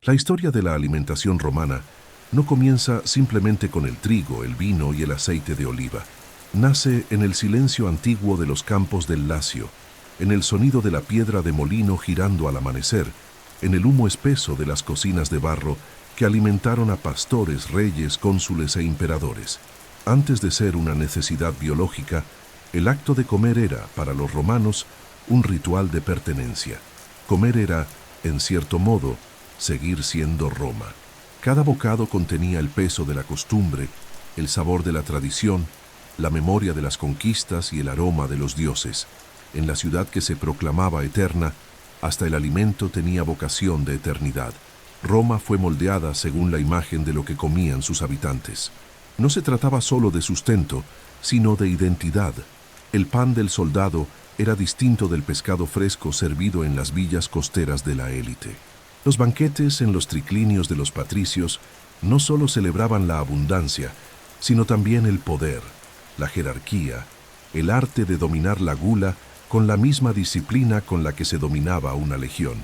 La historia de la alimentación romana no comienza simplemente con el trigo, el vino y el aceite de oliva. Nace en el silencio antiguo de los campos del Lacio, en el sonido de la piedra de molino girando al amanecer, en el humo espeso de las cocinas de barro que alimentaron a pastores, reyes, cónsules e imperadores. Antes de ser una necesidad biológica, el acto de comer era, para los romanos, un ritual de pertenencia. Comer era, en cierto modo, seguir siendo Roma. Cada bocado contenía el peso de la costumbre, el sabor de la tradición, la memoria de las conquistas y el aroma de los dioses. En la ciudad que se proclamaba eterna, hasta el alimento tenía vocación de eternidad. Roma fue moldeada según la imagen de lo que comían sus habitantes. No se trataba solo de sustento, sino de identidad. El pan del soldado era distinto del pescado fresco servido en las villas costeras de la élite. Los banquetes en los triclinios de los patricios no solo celebraban la abundancia, sino también el poder, la jerarquía, el arte de dominar la gula con la misma disciplina con la que se dominaba una legión.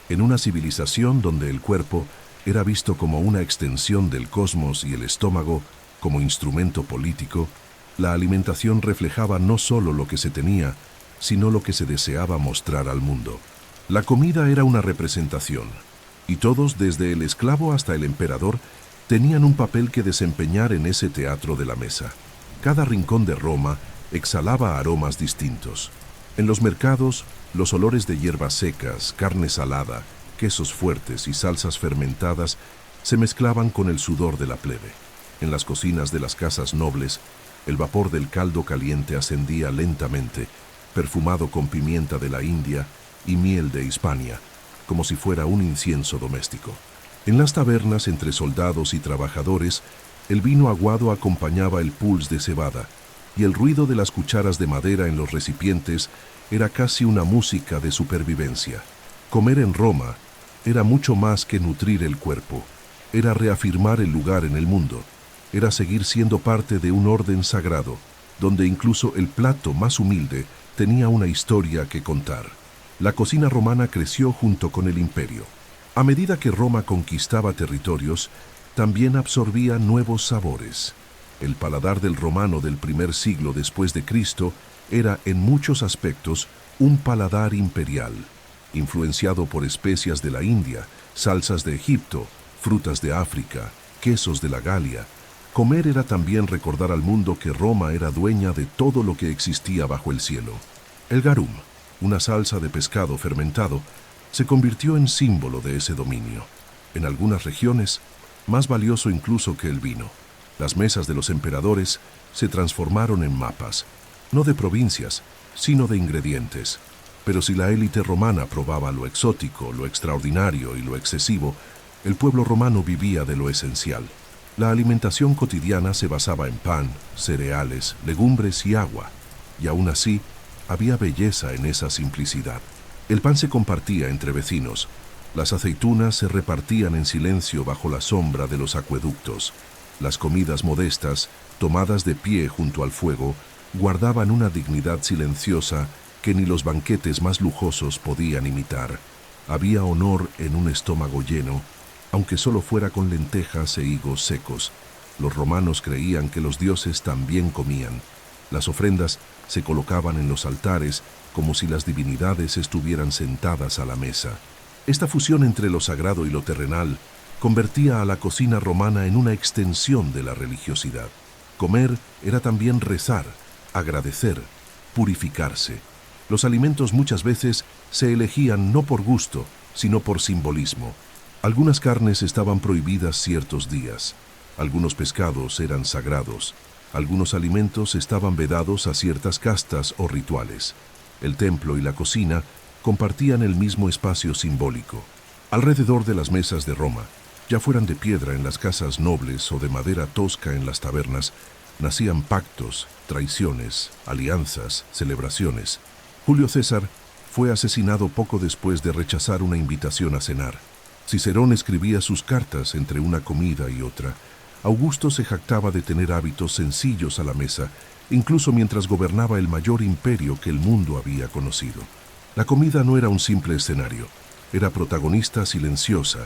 En una civilización donde el cuerpo era visto como una extensión del cosmos y el estómago como instrumento político, la alimentación reflejaba no solo lo que se tenía, sino lo que se deseaba mostrar al mundo. La comida era una representación, y todos, desde el esclavo hasta el emperador, tenían un papel que desempeñar en ese teatro de la mesa. Cada rincón de Roma exhalaba aromas distintos. En los mercados, los olores de hierbas secas, carne salada, quesos fuertes y salsas fermentadas se mezclaban con el sudor de la plebe. En las cocinas de las casas nobles, el vapor del caldo caliente ascendía lentamente, perfumado con pimienta de la India y miel de Hispania, como si fuera un incienso doméstico. En las tabernas entre soldados y trabajadores, el vino aguado acompañaba el pulse de cebada, y el ruido de las cucharas de madera en los recipientes era casi una música de supervivencia. Comer en Roma era mucho más que nutrir el cuerpo, era reafirmar el lugar en el mundo, era seguir siendo parte de un orden sagrado, donde incluso el plato más humilde tenía una historia que contar. La cocina romana creció junto con el imperio. A medida que Roma conquistaba territorios, también absorbía nuevos sabores. El paladar del romano del primer siglo después de Cristo era, en muchos aspectos, un paladar imperial, influenciado por especias de la India, salsas de Egipto, frutas de África, quesos de la Galia. Comer era también recordar al mundo que Roma era dueña de todo lo que existía bajo el cielo. El garum, una salsa de pescado fermentado, se convirtió en símbolo de ese dominio. En algunas regiones, más valioso incluso que el vino. Las mesas de los emperadores se transformaron en mapas, no de provincias, sino de ingredientes. Pero si la élite romana probaba lo exótico, lo extraordinario y lo excesivo, el pueblo romano vivía de lo esencial. La alimentación cotidiana se basaba en pan, cereales, legumbres y agua, y aún así, había belleza en esa simplicidad. El pan se compartía entre vecinos, las aceitunas se repartían en silencio bajo la sombra de los acueductos. Las comidas modestas, tomadas de pie junto al fuego, guardaban una dignidad silenciosa que ni los banquetes más lujosos podían imitar. Había honor en un estómago lleno, aunque solo fuera con lentejas e higos secos. Los romanos creían que los dioses también comían. Las ofrendas se colocaban en los altares como si las divinidades estuvieran sentadas a la mesa. Esta fusión entre lo sagrado y lo terrenal convertía a la cocina romana en una extensión de la religiosidad. Comer era también rezar, agradecer, purificarse. Los alimentos muchas veces se elegían no por gusto, sino por simbolismo. Algunas carnes estaban prohibidas ciertos días, algunos pescados eran sagrados, algunos alimentos estaban vedados a ciertas castas o rituales. El templo y la cocina compartían el mismo espacio simbólico. Alrededor de las mesas de Roma, ya fueran de piedra en las casas nobles o de madera tosca en las tabernas, nacían pactos, traiciones, alianzas, celebraciones. Julio César fue asesinado poco después de rechazar una invitación a cenar. Cicerón escribía sus cartas entre una comida y otra. Augusto se jactaba de tener hábitos sencillos a la mesa, incluso mientras gobernaba el mayor imperio que el mundo había conocido. La comida no era un simple escenario, era protagonista silenciosa,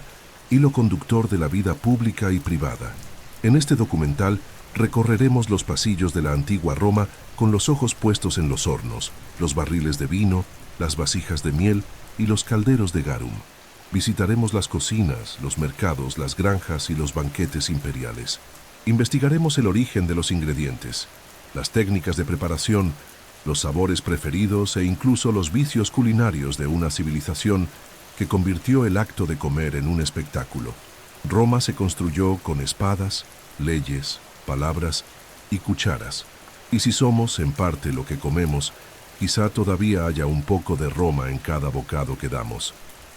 hilo conductor de la vida pública y privada. En este documental recorreremos los pasillos de la antigua Roma con los ojos puestos en los hornos, los barriles de vino, las vasijas de miel y los calderos de garum. Visitaremos las cocinas, los mercados, las granjas y los banquetes imperiales. Investigaremos el origen de los ingredientes, las técnicas de preparación, los sabores preferidos e incluso los vicios culinarios de una civilización que convirtió el acto de comer en un espectáculo. Roma se construyó con espadas, leyes, palabras y cucharas. Y si somos, en parte, lo que comemos, quizá todavía haya un poco de Roma en cada bocado que damos,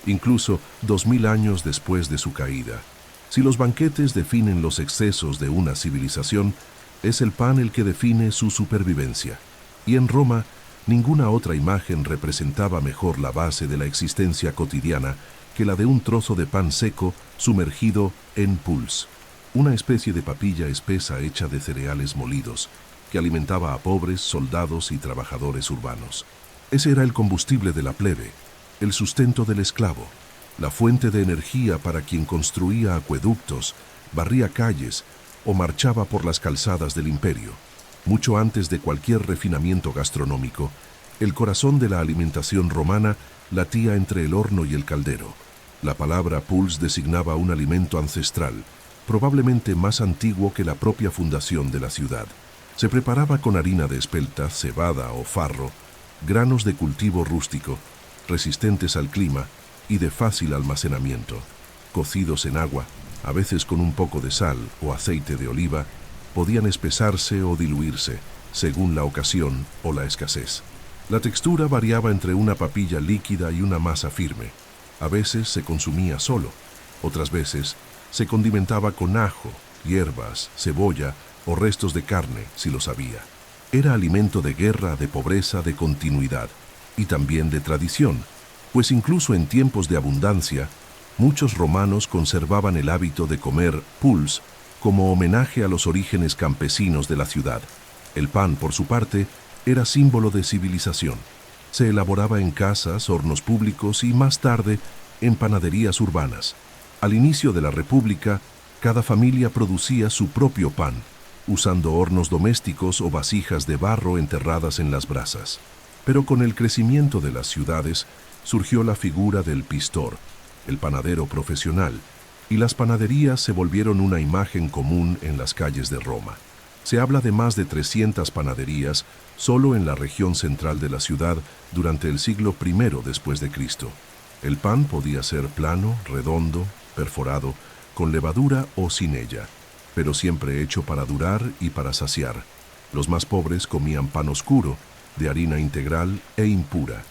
incluso 2000 años después de su caída. Si los banquetes definen los excesos de una civilización, es el pan el que define su supervivencia. Y en Roma, ninguna otra imagen representaba mejor la base de la existencia cotidiana que la de un trozo de pan seco sumergido en pulse, una especie de papilla espesa hecha de cereales molidos, que alimentaba a pobres, soldados y trabajadores urbanos. Ese era el combustible de la plebe, el sustento del esclavo, la fuente de energía para quien construía acueductos, barría calles o marchaba por las calzadas del imperio. Mucho antes de cualquier refinamiento gastronómico, el corazón de la alimentación romana latía entre el horno y el caldero. La palabra pulse designaba un alimento ancestral, probablemente más antiguo que la propia fundación de la ciudad. Se preparaba con harina de espelta, cebada o farro, granos de cultivo rústico, resistentes al clima y de fácil almacenamiento. Cocidos en agua, a veces con un poco de sal o aceite de oliva, podían espesarse o diluirse, según la ocasión o la escasez. La textura variaba entre una papilla líquida y una masa firme. A veces se consumía solo, otras veces se condimentaba con ajo, hierbas, cebolla o restos de carne, si los había. Era alimento de guerra, de pobreza, de continuidad y también de tradición, pues incluso en tiempos de abundancia, muchos romanos conservaban el hábito de comer pulse como homenaje a los orígenes campesinos de la ciudad. El pan, por su parte, era símbolo de civilización. Se elaboraba en casas, hornos públicos y más tarde en panaderías urbanas. Al inicio de la República, cada familia producía su propio pan, usando hornos domésticos o vasijas de barro enterradas en las brasas. Pero con el crecimiento de las ciudades, surgió la figura del pistor, el panadero profesional, y las panaderías se volvieron una imagen común en las calles de Roma. Se habla de más de 300 panaderías solo en la región central de la ciudad durante el siglo I después de Cristo. El pan podía ser plano, redondo, perforado, con levadura o sin ella, pero siempre hecho para durar y para saciar. Los más pobres comían pan oscuro, de harina integral e impura.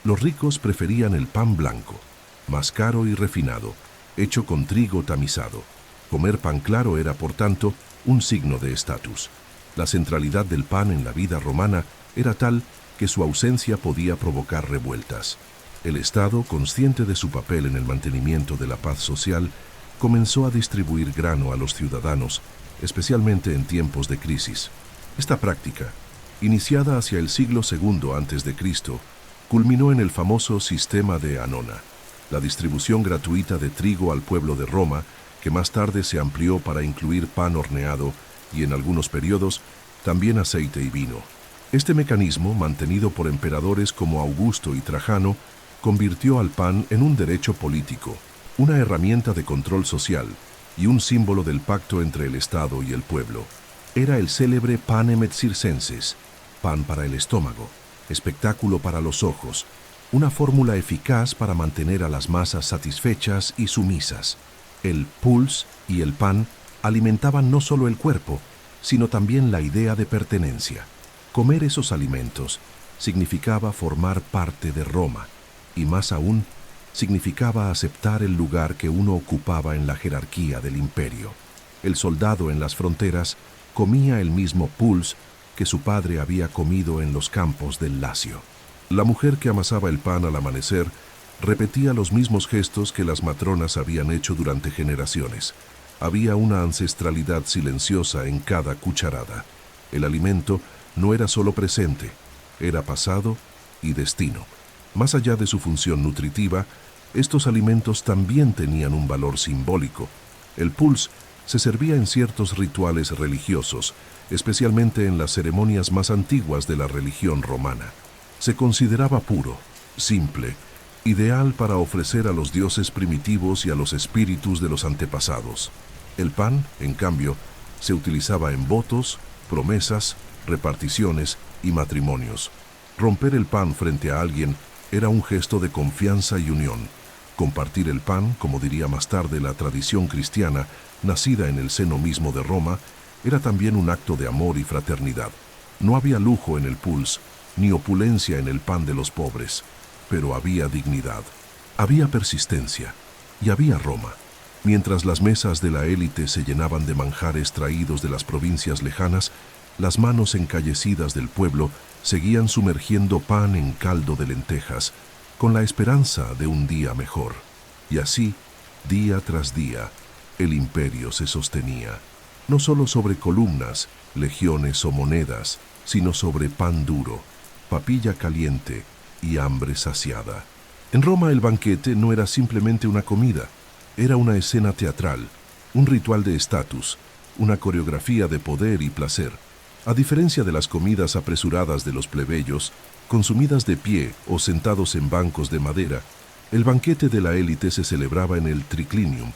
Los ricos preferían el pan blanco, más caro y refinado, hecho con trigo tamizado. Comer pan claro era, por tanto, un signo de estatus. La centralidad del pan en la vida romana era tal que su ausencia podía provocar revueltas. El Estado, consciente de su papel en el mantenimiento de la paz social, comenzó a distribuir grano a los ciudadanos, especialmente en tiempos de crisis. Esta práctica, iniciada hacia el siglo II a.C., culminó en el famoso sistema de Anona, la distribución gratuita de trigo al pueblo de Roma, que más tarde se amplió para incluir pan horneado y, en algunos periodos, también aceite y vino. Este mecanismo, mantenido por emperadores como Augusto y Trajano, convirtió al pan en un derecho político, una herramienta de control social y un símbolo del pacto entre el Estado y el pueblo. Era el célebre panem et circenses, pan para el estómago, espectáculo para los ojos, una fórmula eficaz para mantener a las masas satisfechas y sumisas. El pulse y el pan alimentaban no solo el cuerpo, sino también la idea de pertenencia. Comer esos alimentos significaba formar parte de Roma, y más aún, significaba aceptar el lugar que uno ocupaba en la jerarquía del imperio. El soldado en las fronteras comía el mismo pulse que su padre había comido en los campos del Lacio. La mujer que amasaba el pan al amanecer repetía los mismos gestos que las matronas habían hecho durante generaciones. Había una ancestralidad silenciosa en cada cucharada. El alimento no era solo presente, era pasado y destino. Más allá de su función nutritiva, Estos alimentos también tenían un valor simbólico. El pulse se servía en ciertos rituales religiosos, especialmente en las ceremonias más antiguas de la religión romana. Se consideraba puro, simple, ideal para ofrecer a los dioses primitivos y a los espíritus de los antepasados. El pan, en cambio, se utilizaba en votos, promesas, reparticiones y matrimonios. Romper el pan frente a alguien era un gesto de confianza y unión. Compartir el pan, como diría más tarde la tradición cristiana, nacida en el seno mismo de Roma, era también un acto de amor y fraternidad. No había lujo en el pulse, ni opulencia en el pan de los pobres, pero había dignidad, había persistencia y había Roma. Mientras las mesas de la élite se llenaban de manjares traídos de las provincias lejanas, las manos encallecidas del pueblo seguían sumergiendo pan en caldo de lentejas, con la esperanza de un día mejor. Y así, día tras día, el imperio se sostenía, no solo sobre columnas, legiones o monedas, sino sobre pan duro, papilla caliente y hambre saciada. En Roma el banquete no era simplemente una comida, era una escena teatral, un ritual de estatus, una coreografía de poder y placer. A diferencia de las comidas apresuradas de los plebeyos, consumidas de pie o sentados en bancos de madera, el banquete de la élite se celebraba en el triclinium,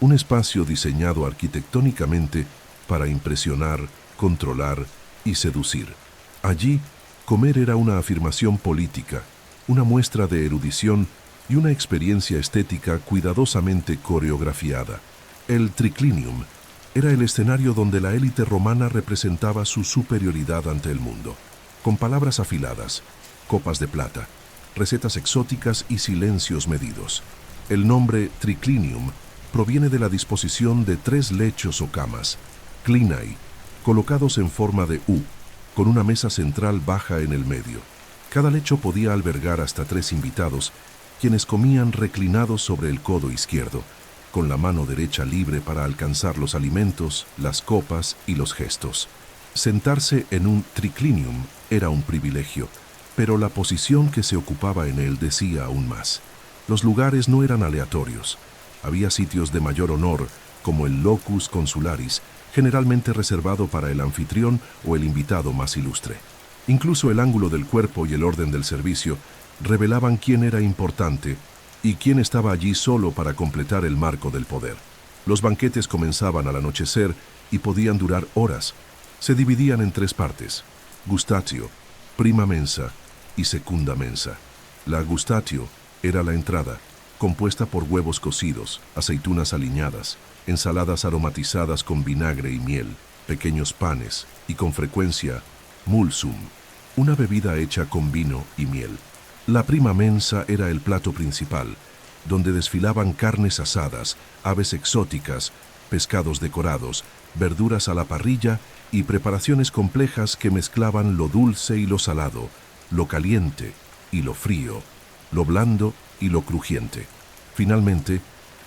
un espacio diseñado arquitectónicamente para impresionar, controlar y seducir. Allí, comer era una afirmación política, una muestra de erudición y una experiencia estética cuidadosamente coreografiada. El triclinium era el escenario donde la élite romana representaba su superioridad ante el mundo, con palabras afiladas, copas de plata, recetas exóticas y silencios medidos. El nombre triclinium proviene de la disposición de 3 lechos o camas, clinae, colocados en forma de U, con una mesa central baja en el medio. Cada lecho podía albergar hasta 3 invitados, quienes comían reclinados sobre el codo izquierdo, con la mano derecha libre para alcanzar los alimentos, las copas y los gestos. Sentarse en un triclinium era un privilegio, pero la posición que se ocupaba en él decía aún más. Los lugares no eran aleatorios. Había sitios de mayor honor, como el locus consularis, generalmente reservado para el anfitrión o el invitado más ilustre. Incluso el ángulo del cuerpo y el orden del servicio revelaban quién era importante y quién estaba allí solo para completar el marco del poder. Los banquetes comenzaban al anochecer y podían durar horas. Se dividían en 3 partes: gustatio, prima mensa y secunda mensa. La gustatio era la entrada, compuesta por huevos cocidos, aceitunas aliñadas, ensaladas aromatizadas con vinagre y miel, pequeños panes y, con frecuencia, mulsum, una bebida hecha con vino y miel. La prima mensa era el plato principal, donde desfilaban carnes asadas, aves exóticas, pescados decorados, verduras a la parrilla y preparaciones complejas que mezclaban lo dulce y lo salado, lo caliente y lo frío, lo blando y lo crujiente. Finalmente,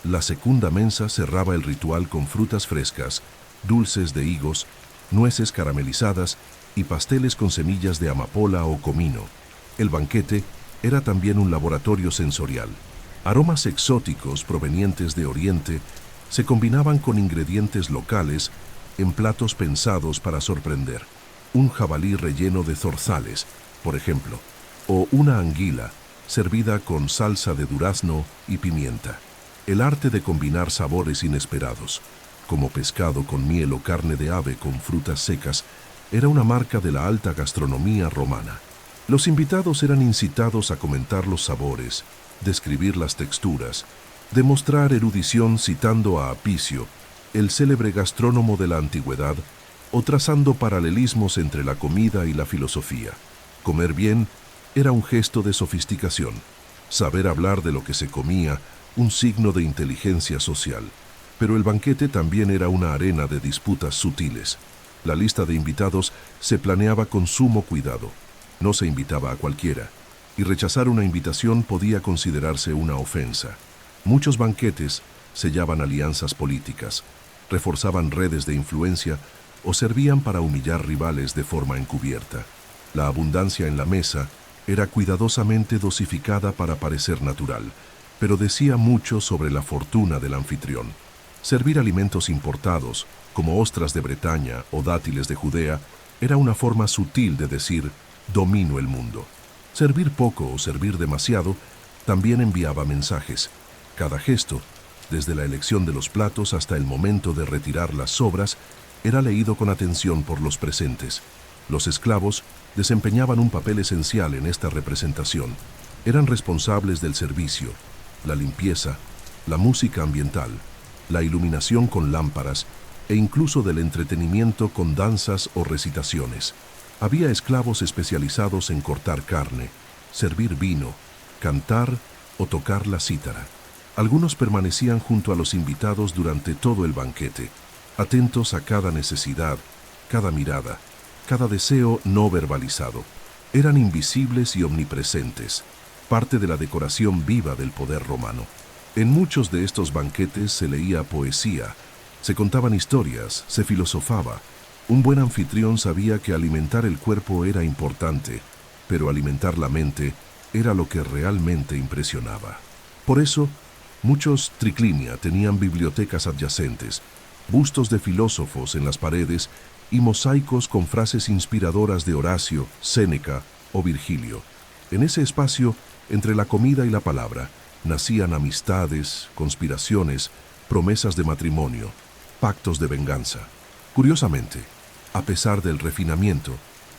la secunda mensa cerraba el ritual con frutas frescas, dulces de higos, nueces caramelizadas y pasteles con semillas de amapola o comino. El banquete era también un laboratorio sensorial. Aromas exóticos provenientes de Oriente se combinaban con ingredientes locales en platos pensados para sorprender. Un jabalí relleno de zorzales, por ejemplo, o una anguila servida con salsa de durazno y pimienta. El arte de combinar sabores inesperados, como pescado con miel o carne de ave con frutas secas, era una marca de la alta gastronomía romana. Los invitados eran incitados a comentar los sabores, describir las texturas, demostrar erudición citando a Apicio, el célebre gastrónomo de la antigüedad, o trazando paralelismos entre la comida y la filosofía. Comer bien era un gesto de sofisticación, saber hablar de lo que se comía, un signo de inteligencia social. Pero el banquete también era una arena de disputas sutiles. La lista de invitados se planeaba con sumo cuidado. No se invitaba a cualquiera, y rechazar una invitación podía considerarse una ofensa. Muchos banquetes sellaban alianzas políticas, reforzaban redes de influencia o servían para humillar rivales de forma encubierta. La abundancia en la mesa era cuidadosamente dosificada para parecer natural, pero decía mucho sobre la fortuna del anfitrión. Servir alimentos importados, como ostras de Bretaña o dátiles de Judea, era una forma sutil de decir, domino el mundo. Servir poco o servir demasiado también enviaba mensajes. Cada gesto, desde la elección de los platos hasta el momento de retirar las sobras, era leído con atención por los presentes. Los esclavos desempeñaban un papel esencial en esta representación. Eran responsables del servicio, la limpieza, la música ambiental, la iluminación con lámparas e incluso del entretenimiento con danzas o recitaciones. Había esclavos especializados en cortar carne, servir vino, cantar o tocar la cítara. Algunos permanecían junto a los invitados durante todo el banquete, atentos a cada necesidad, cada mirada, cada deseo no verbalizado. Eran invisibles y omnipresentes, parte de la decoración viva del poder romano. En muchos de estos banquetes se leía poesía, se contaban historias, se filosofaba. Un buen anfitrión sabía que alimentar el cuerpo era importante, pero alimentar la mente era lo que realmente impresionaba. Por eso, muchos triclinia tenían bibliotecas adyacentes, bustos de filósofos en las paredes y mosaicos con frases inspiradoras de Horacio, Séneca o Virgilio. En ese espacio, entre la comida y la palabra, nacían amistades, conspiraciones, promesas de matrimonio, pactos de venganza. Curiosamente, a pesar del refinamiento,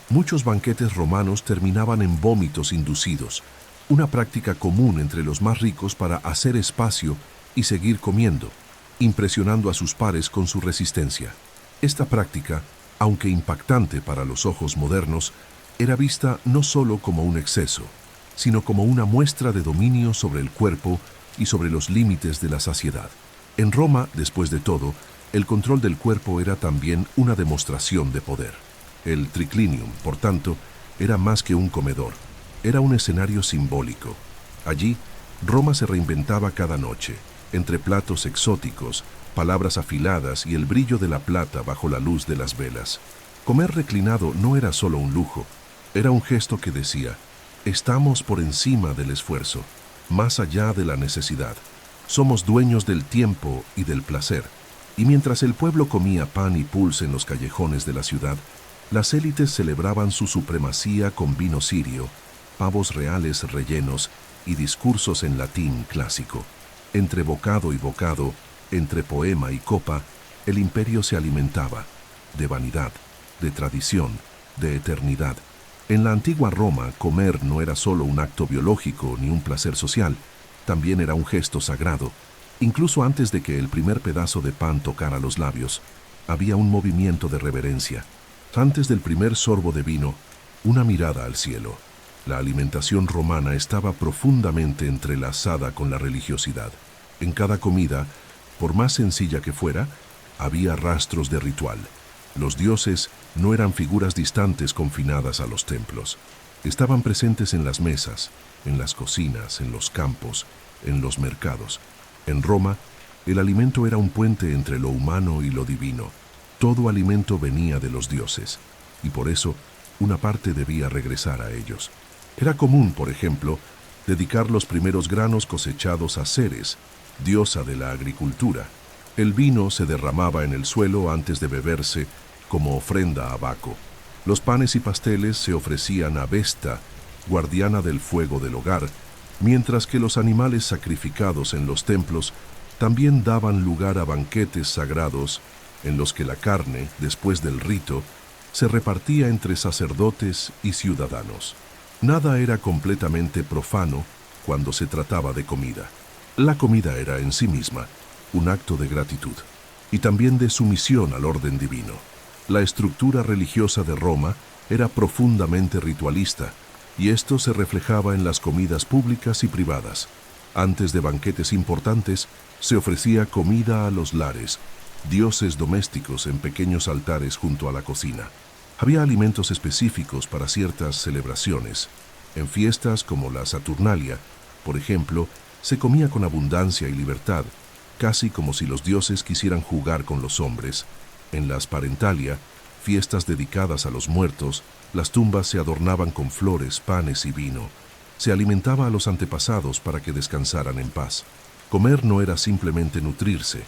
muchos banquetes romanos terminaban en vómitos inducidos, una práctica común entre los más ricos para hacer espacio y seguir comiendo, impresionando a sus pares con su resistencia. Esta práctica, aunque impactante para los ojos modernos, era vista no solo como un exceso, sino como una muestra de dominio sobre el cuerpo y sobre los límites de la saciedad. En Roma, después de todo, el control del cuerpo era también una demostración de poder. El triclinium, por tanto, era más que un comedor, era un escenario simbólico. Allí, Roma se reinventaba cada noche, entre platos exóticos, palabras afiladas y el brillo de la plata bajo la luz de las velas. Comer reclinado no era solo un lujo, era un gesto que decía, estamos por encima del esfuerzo, más allá de la necesidad. Somos dueños del tiempo y del placer. Y mientras el pueblo comía pan y pulse en los callejones de la ciudad, las élites celebraban su supremacía con vino sirio, pavos reales rellenos y discursos en latín clásico. Entre bocado y bocado, entre poema y copa, el imperio se alimentaba de vanidad, de tradición, de eternidad. En la antigua Roma, comer no era solo un acto biológico ni un placer social, también era un gesto sagrado. Incluso antes de que el primer pedazo de pan tocara los labios, había un movimiento de reverencia. Antes del primer sorbo de vino, una mirada al cielo. La alimentación romana estaba profundamente entrelazada con la religiosidad. En cada comida, por más sencilla que fuera, había rastros de ritual. Los dioses no eran figuras distantes confinadas a los templos. Estaban presentes en las mesas, en las cocinas, en los campos, en los mercados. En Roma, el alimento era un puente entre lo humano y lo divino. Todo alimento venía de los dioses, y por eso una parte debía regresar a ellos. Era común, por ejemplo, dedicar los primeros granos cosechados a Ceres, diosa de la agricultura. El vino se derramaba en el suelo antes de beberse como ofrenda a Baco. Los panes y pasteles se ofrecían a Vesta, guardiana del fuego del hogar, mientras que los animales sacrificados en los templos también daban lugar a banquetes sagrados en los que la carne, después del rito, se repartía entre sacerdotes y ciudadanos. Nada era completamente profano cuando se trataba de comida. La comida era en sí misma un acto de gratitud y también de sumisión al orden divino. La estructura religiosa de Roma era profundamente ritualista, y esto se reflejaba en las comidas públicas y privadas. Antes de banquetes importantes, se ofrecía comida a los lares, dioses domésticos en pequeños altares junto a la cocina. Había alimentos específicos para ciertas celebraciones. En fiestas como la Saturnalia, por ejemplo, se comía con abundancia y libertad, casi como si los dioses quisieran jugar con los hombres. En las Parentalia, fiestas dedicadas a los muertos, las tumbas se adornaban con flores, panes y vino. Se alimentaba a los antepasados para que descansaran en paz. Comer no era simplemente nutrirse,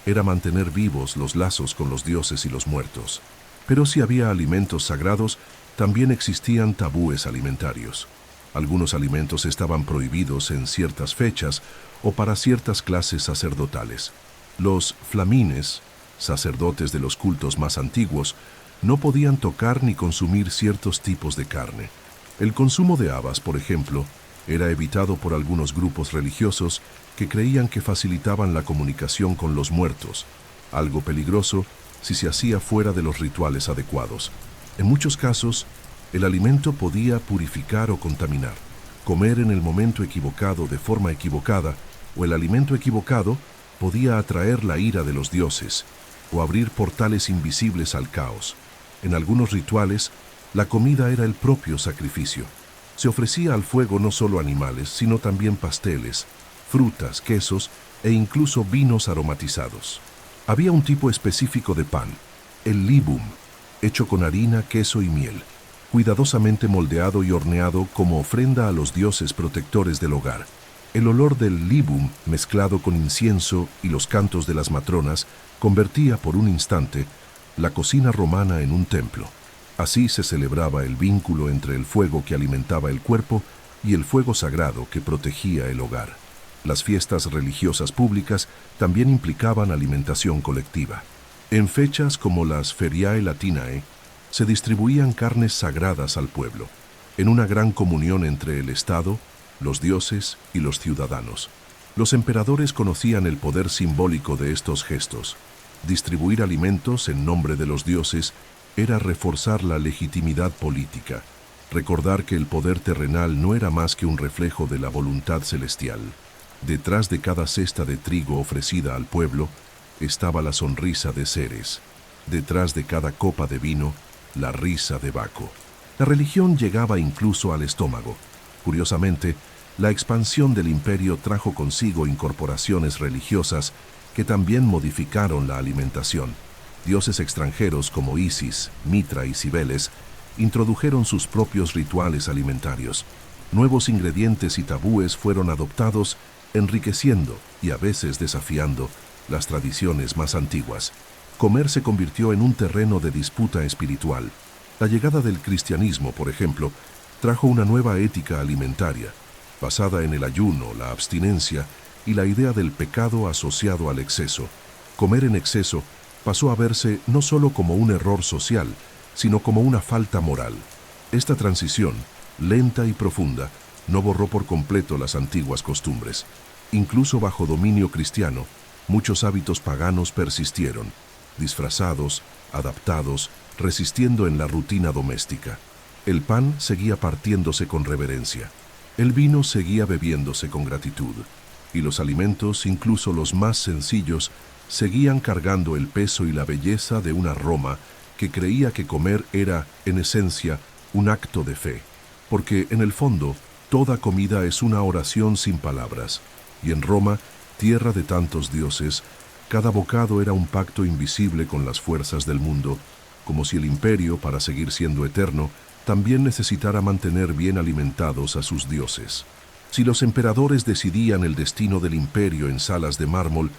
era mantener vivos los lazos con los dioses y los muertos. Pero si había alimentos sagrados, también existían tabúes alimentarios. Algunos alimentos estaban prohibidos en ciertas fechas o para ciertas clases sacerdotales. Los flamines, sacerdotes de los cultos más antiguos, no podían tocar ni consumir ciertos tipos de carne. El consumo de habas, por ejemplo, era evitado por algunos grupos religiosos que creían que facilitaban la comunicación con los muertos, algo peligroso si se hacía fuera de los rituales adecuados. En muchos casos, el alimento podía purificar o contaminar. Comer en el momento equivocado de forma equivocada o el alimento equivocado podía atraer la ira de los dioses o abrir portales invisibles al caos. En algunos rituales, la comida era el propio sacrificio. Se ofrecía al fuego no solo animales, sino también pasteles, frutas, quesos e incluso vinos aromatizados. Había un tipo específico de pan, el libum, hecho con harina, queso y miel, cuidadosamente moldeado y horneado como ofrenda a los dioses protectores del hogar. El olor del libum, mezclado con incienso y los cantos de las matronas, convertía por un instante la cocina romana en un templo. Así se celebraba el vínculo entre el fuego que alimentaba el cuerpo y el fuego sagrado que protegía el hogar. Las fiestas religiosas públicas también implicaban alimentación colectiva. En fechas como las Feriae Latinae, se distribuían carnes sagradas al pueblo, en una gran comunión entre el Estado, los dioses y los ciudadanos. Los emperadores conocían el poder simbólico de estos gestos. Distribuir alimentos en nombre de los dioses era reforzar la legitimidad política, recordar que el poder terrenal no era más que un reflejo de la voluntad celestial. Detrás de cada cesta de trigo ofrecida al pueblo estaba la sonrisa de Ceres. Detrás de cada copa de vino, la risa de Baco. La religión llegaba incluso al estómago. Curiosamente, la expansión del imperio trajo consigo incorporaciones religiosas que también modificaron la alimentación. Dioses extranjeros como Isis, Mitra y Cibeles introdujeron sus propios rituales alimentarios. Nuevos ingredientes y tabúes fueron adoptados, enriqueciendo y a veces desafiando las tradiciones más antiguas. Comer se convirtió en un terreno de disputa espiritual. La llegada del cristianismo, por ejemplo, trajo una nueva ética alimentaria, basada en el ayuno, la abstinencia y la idea del pecado asociado al exceso. Comer en exceso pasó a verse no solo como un error social, sino como una falta moral. Esta transición, lenta y profunda, no borró por completo las antiguas costumbres. Incluso bajo dominio cristiano, muchos hábitos paganos persistieron, disfrazados, adaptados, resistiendo en la rutina doméstica. El pan seguía partiéndose con reverencia. El vino seguía bebiéndose con gratitud. Y los alimentos, incluso los más sencillos, seguían cargando el peso y la belleza de una Roma que creía que comer era, en esencia, un acto de fe. Porque, en el fondo, toda comida es una oración sin palabras. Y en Roma, tierra de tantos dioses, cada bocado era un pacto invisible con las fuerzas del mundo, como si el imperio, para seguir siendo eterno, también necesitara mantener bien alimentados a sus dioses. Si los emperadores decidían el destino del imperio en salas de mármol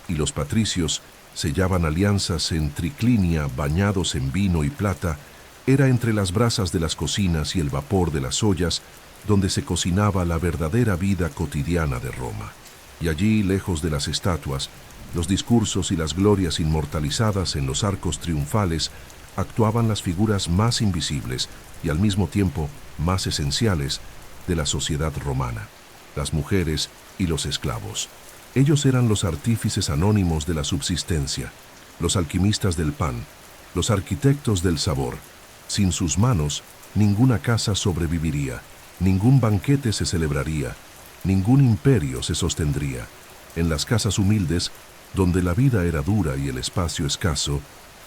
y los patricios sellaban alianzas en triclinia bañados en vino y plata, era entre las brasas de las cocinas y el vapor de las ollas donde se cocinaba la verdadera vida cotidiana de Roma. Y allí, lejos de las estatuas, los discursos y las glorias inmortalizadas en los arcos triunfales actuaban las figuras más invisibles y al mismo tiempo más esenciales de la sociedad romana, las mujeres y los esclavos. Ellos eran los artífices anónimos de la subsistencia, los alquimistas del pan, los arquitectos del sabor. Sin sus manos, ninguna casa sobreviviría, ningún banquete se celebraría, ningún imperio se sostendría. En las casas humildes, donde la vida era dura y el espacio escaso,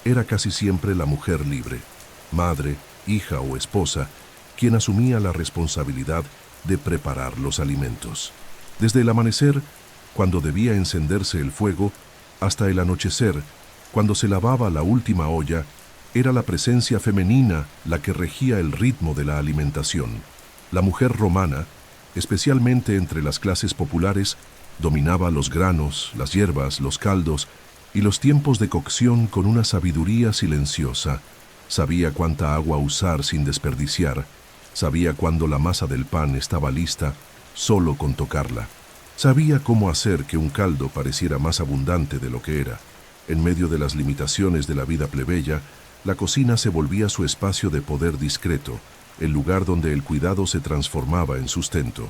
era casi siempre la mujer libre, madre, hija o esposa, quien asumía la responsabilidad de preparar los alimentos. Desde el amanecer, cuando debía encenderse el fuego, hasta el anochecer, cuando se lavaba la última olla, era la presencia femenina la que regía el ritmo de la alimentación. La mujer romana, Especialmente entre las clases populares, dominaba los granos, las hierbas, los caldos y los tiempos de cocción con una sabiduría silenciosa. Sabía cuánta agua usar sin desperdiciar, sabía cuándo la masa del pan estaba lista solo con tocarla. Sabía cómo hacer que un caldo pareciera más abundante de lo que era. En medio de las limitaciones de la vida plebeya, la cocina se volvía su espacio de poder discreto, el lugar donde el cuidado se transformaba en sustento.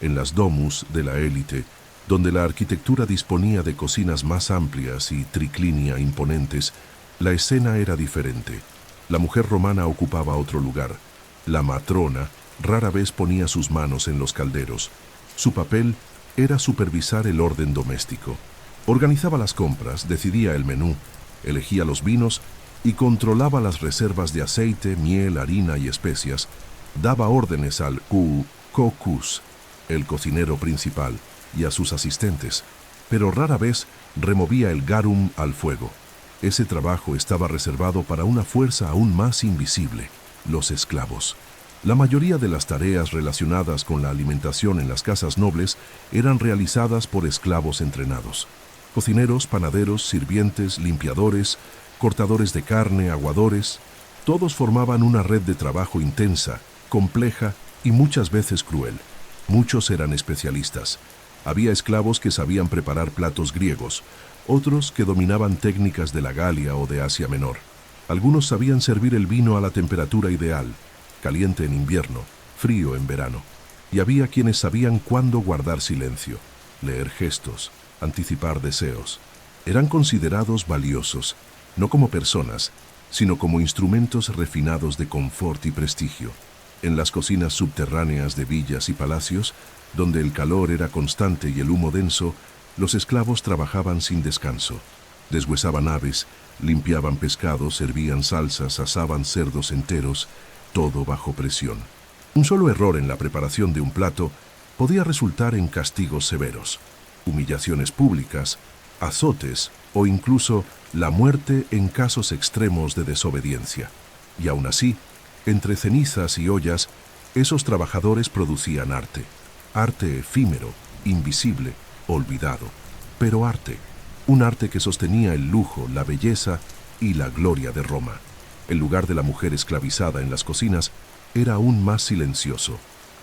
En las domus de la élite, donde la arquitectura disponía de cocinas más amplias y triclinia imponentes, la escena era diferente. La mujer romana ocupaba otro lugar. La matrona rara vez ponía sus manos en los calderos. Su papel era supervisar el orden doméstico. Organizaba las compras, decidía el menú, elegía los vinos y controlaba las reservas de aceite, miel, harina y especias. Daba órdenes al kokus, el cocinero principal, y a sus asistentes, pero rara vez removía el garum al fuego. Ese trabajo estaba reservado para una fuerza aún más invisible, los esclavos. La mayoría de las tareas relacionadas con la alimentación en las casas nobles eran realizadas por esclavos entrenados. Cocineros, panaderos, sirvientes, limpiadores, cortadores de carne, aguadores, todos formaban una red de trabajo intensa, compleja y muchas veces cruel. Muchos eran especialistas. Había esclavos que sabían preparar platos griegos, otros que dominaban técnicas de la Galia o de Asia Menor. Algunos sabían servir el vino a la temperatura ideal, caliente en invierno, frío en verano. Y había quienes sabían cuándo guardar silencio, leer gestos, anticipar deseos. Eran considerados valiosos, no como personas, sino como instrumentos refinados de confort y prestigio. En las cocinas subterráneas de villas y palacios, donde el calor era constante y el humo denso, los esclavos trabajaban sin descanso. Deshuesaban aves, limpiaban pescados, servían salsas, asaban cerdos enteros, todo bajo presión. Un solo error en la preparación de un plato podía resultar en castigos severos, humillaciones públicas, azotes o incluso la muerte en casos extremos de desobediencia. Y aún así, entre cenizas y ollas, esos trabajadores producían arte. Arte efímero, invisible, olvidado. Pero arte. Un arte que sostenía el lujo, la belleza y la gloria de Roma. El lugar de la mujer esclavizada en las cocinas era aún más silencioso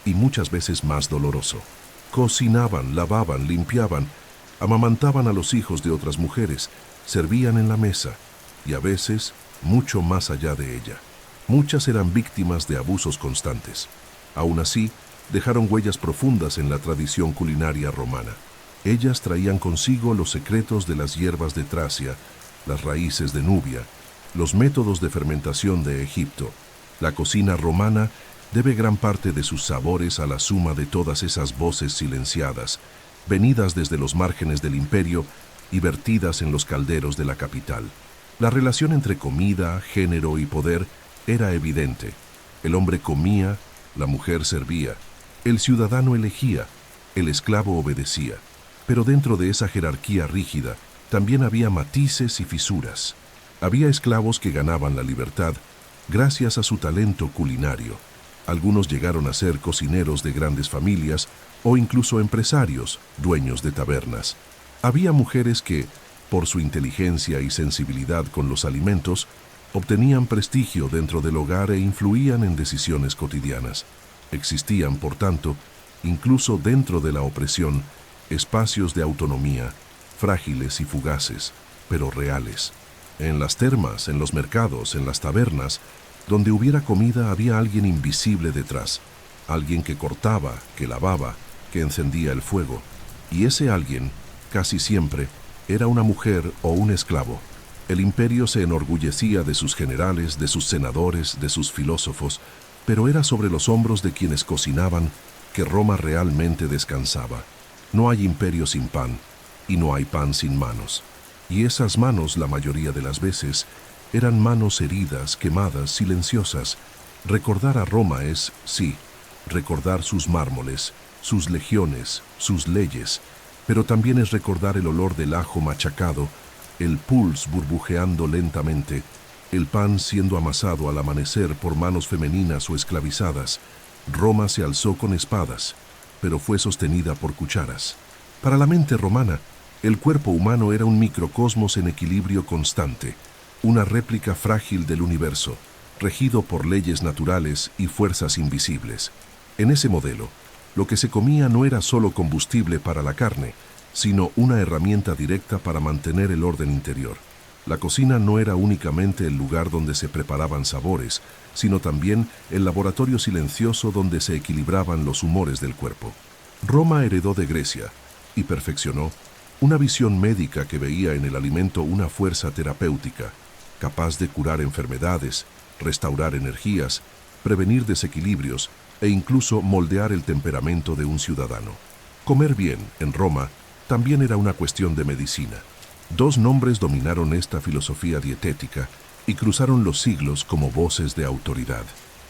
y muchas veces más doloroso. Cocinaban, lavaban, limpiaban, amamantaban a los hijos de otras mujeres, servían en la mesa y a veces mucho más allá de ella. Muchas eran víctimas de abusos constantes. Aún así, dejaron huellas profundas en la tradición culinaria romana. Ellas traían consigo los secretos de las hierbas de Tracia, las raíces de Nubia, los métodos de fermentación de Egipto. La cocina romana debe gran parte de sus sabores a la suma de todas esas voces silenciadas, venidas desde los márgenes del imperio y vertidas en los calderos de la capital. La relación entre comida, género y poder era evidente. El hombre comía, la mujer servía, el ciudadano elegía, el esclavo obedecía. Pero dentro de esa jerarquía rígida también había matices y fisuras. Había esclavos que ganaban la libertad gracias a su talento culinario. Algunos llegaron a ser cocineros de grandes familias o incluso empresarios, dueños de tabernas. Había mujeres que, por su inteligencia y sensibilidad con los alimentos, obtenían prestigio dentro del hogar e influían en decisiones cotidianas. Existían, por tanto, incluso dentro de la opresión, espacios de autonomía, frágiles y fugaces, pero reales. En las termas, en los mercados, en las tabernas, donde hubiera comida había alguien invisible detrás, alguien que cortaba, que lavaba, que encendía el fuego. Y ese alguien, casi siempre, era una mujer o un esclavo. El imperio se enorgullecía de sus generales, de sus senadores, de sus filósofos, pero era sobre los hombros de quienes cocinaban que Roma realmente descansaba. No hay imperio sin pan, y no hay pan sin manos. Y esas manos, la mayoría de las veces, eran manos heridas, quemadas, silenciosas. Recordar a Roma es, sí, recordar sus mármoles, sus legiones, sus leyes, pero también es recordar el olor del ajo machacado, el pulse burbujeando lentamente, el pan siendo amasado al amanecer por manos femeninas o esclavizadas. Roma se alzó con espadas, pero fue sostenida por cucharas. Para la mente romana, el cuerpo humano era un microcosmos en equilibrio constante, una réplica frágil del universo, regido por leyes naturales y fuerzas invisibles. En ese modelo, lo que se comía no era solo combustible para la carne, sino una herramienta directa para mantener el orden interior. La cocina no era únicamente el lugar donde se preparaban sabores, sino también el laboratorio silencioso donde se equilibraban los humores del cuerpo. Roma heredó de Grecia y perfeccionó una visión médica que veía en el alimento una fuerza terapéutica, capaz de curar enfermedades, restaurar energías, prevenir desequilibrios e incluso moldear el temperamento de un ciudadano. Comer bien, en Roma, también era una cuestión de medicina. Dos nombres dominaron esta filosofía dietética y cruzaron los siglos como voces de autoridad.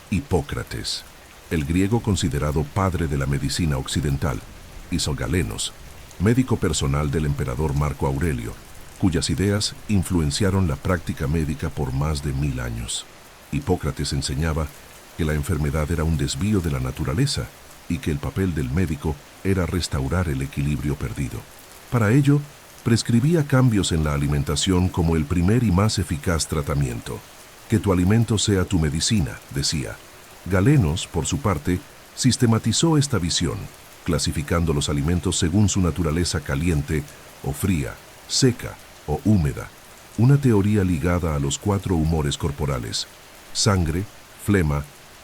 Hipócrates, el griego considerado padre de la medicina occidental, y Galenos, médico personal del emperador Marco Aurelio, cuyas ideas influenciaron la práctica médica por más de 1000 años. Hipócrates enseñaba que la enfermedad era un desvío de la naturaleza y que el papel del médico era restaurar el equilibrio perdido. Para ello, prescribía cambios en la alimentación como el primer y más eficaz tratamiento. Que tu alimento sea tu medicina, decía. Galenos, por su parte, sistematizó esta visión, clasificando los alimentos según su naturaleza caliente o fría, seca o húmeda, una teoría ligada a los 4 humores corporales: sangre, flema,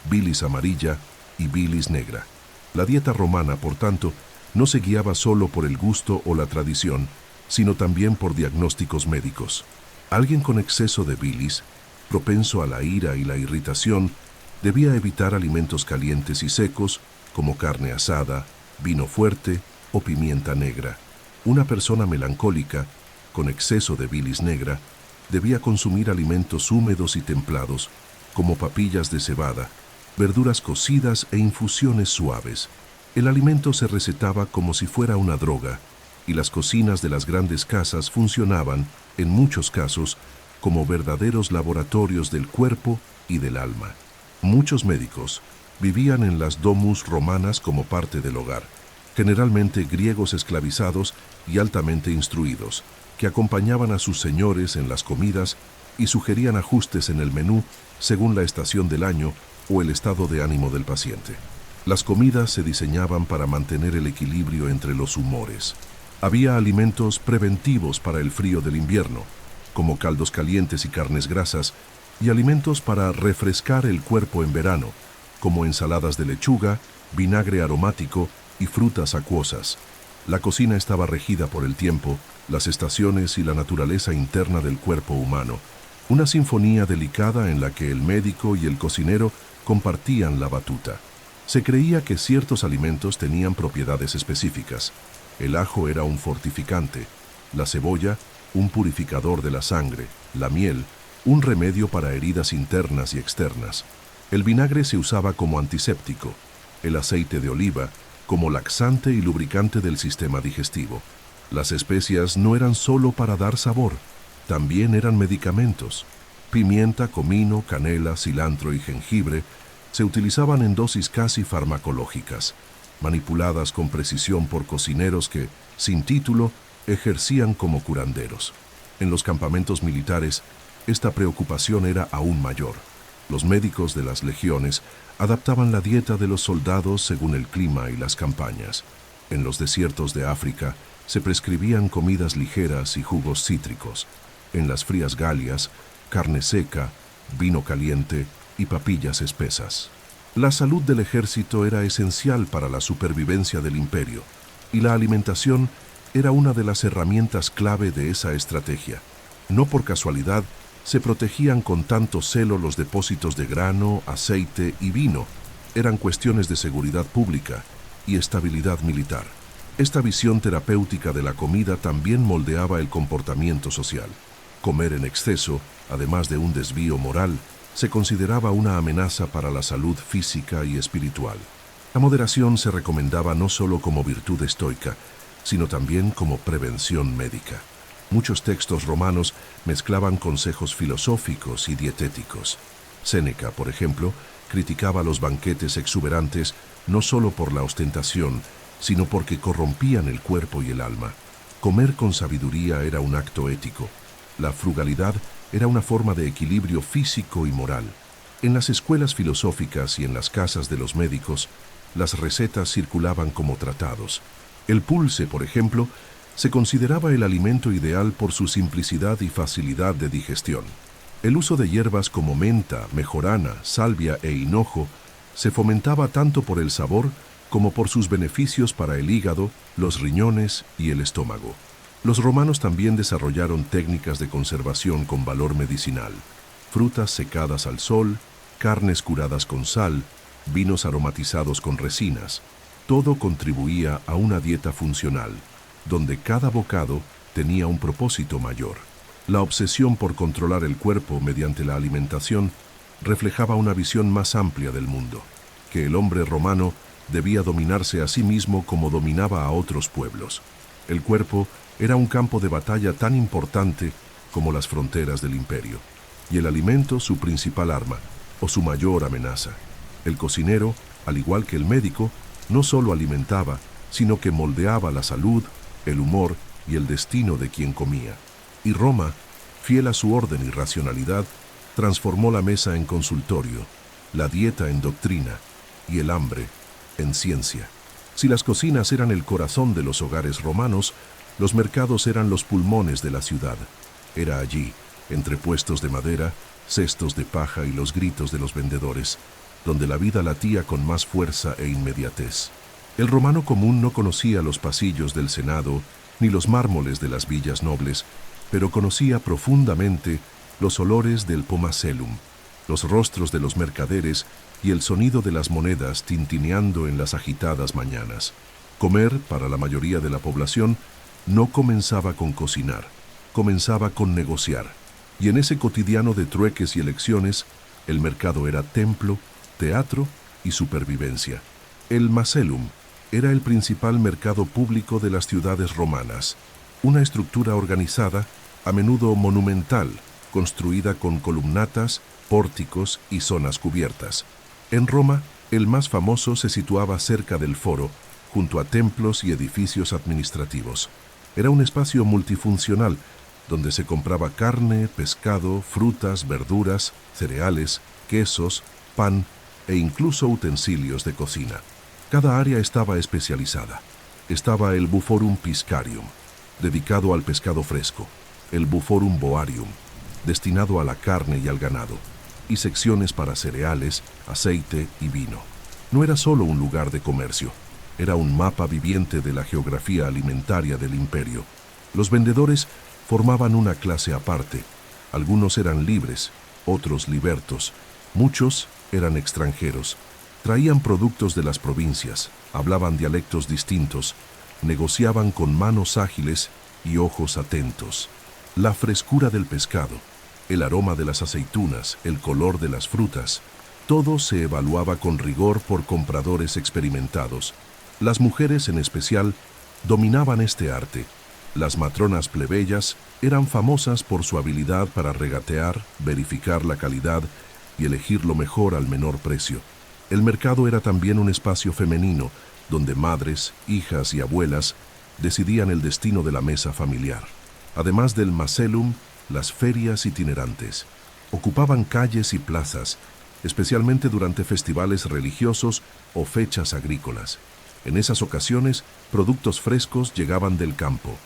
bilis amarilla y bilis negra. La dieta romana, por tanto, no se guiaba solo por el gusto o la tradición, sino también por diagnósticos médicos. Alguien con exceso de bilis, propenso a la ira y la irritación, debía evitar alimentos calientes y secos, como carne asada, vino fuerte o pimienta negra. Una persona melancólica, con exceso de bilis negra, debía consumir alimentos húmedos y templados, como papillas de cebada, verduras cocidas e infusiones suaves. El alimento se recetaba como si fuera una droga, y las cocinas de las grandes casas funcionaban, en muchos casos, como verdaderos laboratorios del cuerpo y del alma. Muchos médicos vivían en las domus romanas como parte del hogar, generalmente griegos esclavizados y altamente instruidos, que acompañaban a sus señores en las comidas y sugerían ajustes en el menú según la estación del año o el estado de ánimo del paciente. Las comidas se diseñaban para mantener el equilibrio entre los humores. Había alimentos preventivos para el frío del invierno, como caldos calientes y carnes grasas, y alimentos para refrescar el cuerpo en verano, como ensaladas de lechuga, vinagre aromático y frutas acuosas. La cocina estaba regida por el tiempo, las estaciones y la naturaleza interna del cuerpo humano, una sinfonía delicada en la que el médico y el cocinero compartían la batuta. Se creía que ciertos alimentos tenían propiedades específicas. El ajo era un fortificante, la cebolla un purificador de la sangre, la miel un remedio para heridas internas y externas. El vinagre se usaba como antiséptico, el aceite de oliva como laxante y lubricante del sistema digestivo. Las especias no eran solo para dar sabor, también eran medicamentos. Pimienta, comino, canela, cilantro y jengibre se utilizaban en dosis casi farmacológicas, manipuladas con precisión por cocineros que, sin título, ejercían como curanderos. En los campamentos militares, esta preocupación era aún mayor. Los médicos de las legiones adaptaban la dieta de los soldados según el clima y las campañas. En los desiertos de África se prescribían comidas ligeras y jugos cítricos. En las frías Galias, carne seca, vino caliente y papillas espesas. La salud del ejército era esencial para la supervivencia del imperio, y la alimentación era una de las herramientas clave de esa estrategia. No por casualidad, se protegían con tanto celo los depósitos de grano, aceite y vino. Eran cuestiones de seguridad pública y estabilidad militar. Esta visión terapéutica de la comida también moldeaba el comportamiento social. Comer en exceso, además de un desvío moral, se consideraba una amenaza para la salud física y espiritual. La moderación se recomendaba no solo como virtud estoica, sino también como prevención médica. Muchos textos romanos mezclaban consejos filosóficos y dietéticos. Séneca, por ejemplo, Criticaba los banquetes exuberantes no solo por la ostentación, sino porque corrompían el cuerpo y el alma. Comer con sabiduría era un acto ético. La frugalidad era una forma de equilibrio físico y moral. En las escuelas filosóficas y en las casas de los médicos, las recetas circulaban como tratados. El pulse, por ejemplo, se consideraba el alimento ideal por su simplicidad y facilidad de digestión. El uso de hierbas como menta, mejorana, salvia e hinojo se fomentaba tanto por el sabor como por sus beneficios para el hígado, los riñones y el estómago. Los romanos también desarrollaron técnicas de conservación con valor medicinal: frutas secadas al sol, carnes curadas con sal, vinos aromatizados con resinas. Todo contribuía a una dieta funcional, donde cada bocado tenía un propósito mayor. La obsesión por controlar el cuerpo mediante la alimentación reflejaba una visión más amplia del mundo, que el hombre romano debía dominarse a sí mismo como dominaba a otros pueblos. El cuerpo era un campo de batalla tan importante como las fronteras del imperio, y el alimento su principal arma, o su mayor amenaza. El cocinero, al igual que el médico, no solo alimentaba, sino que moldeaba la salud, el humor y el destino de quien comía. Y Roma, fiel a su orden y racionalidad, transformó la mesa en consultorio, la dieta en doctrina y el hambre en ciencia. Si las cocinas eran el corazón de los hogares romanos, los mercados eran los pulmones de la ciudad. Era allí, entre puestos de madera, cestos de paja y los gritos de los vendedores, donde la vida latía con más fuerza e inmediatez. El romano común no conocía los pasillos del Senado ni los mármoles de las villas nobles, pero conocía profundamente los olores del pomacellum, los rostros de los mercaderes y el sonido de las monedas tintineando en las agitadas mañanas. Comer, para la mayoría de la población, no comenzaba con cocinar, comenzaba con negociar. Y en ese cotidiano de trueques y elecciones, el mercado era templo, teatro y supervivencia. El macellum era el principal mercado público de las ciudades romanas, una estructura organizada, a menudo monumental, construida con columnatas, pórticos y zonas cubiertas. En Roma, el más famoso se situaba cerca del foro, junto a templos y edificios administrativos. Era un espacio multifuncional, donde se compraba carne, pescado, frutas, verduras, cereales, quesos, pan e incluso utensilios de cocina. Cada área estaba especializada. Estaba el Buforum Piscarium, dedicado al pescado fresco, el Buforum Boarium, destinado a la carne y al ganado, y secciones para cereales, aceite y vino. No era solo un lugar de comercio, era un mapa viviente de la geografía alimentaria del imperio. Los vendedores formaban una clase aparte. Algunos eran libres, otros libertos, muchos eran extranjeros. Traían productos de las provincias, hablaban dialectos distintos, negociaban con manos ágiles y ojos atentos. La frescura del pescado, el aroma de las aceitunas, el color de las frutas, todo se evaluaba con rigor por compradores experimentados. Las mujeres, en especial, dominaban este arte. Las matronas plebeyas eran famosas por su habilidad para regatear, verificar la calidad y elegir lo mejor al menor precio. El mercado era también un espacio femenino, donde madres, hijas y abuelas decidían el destino de la mesa familiar. Además del macellum, las ferias itinerantes ocupaban calles y plazas, especialmente durante festivales religiosos o fechas agrícolas. En esas ocasiones, productos frescos llegaban del campo: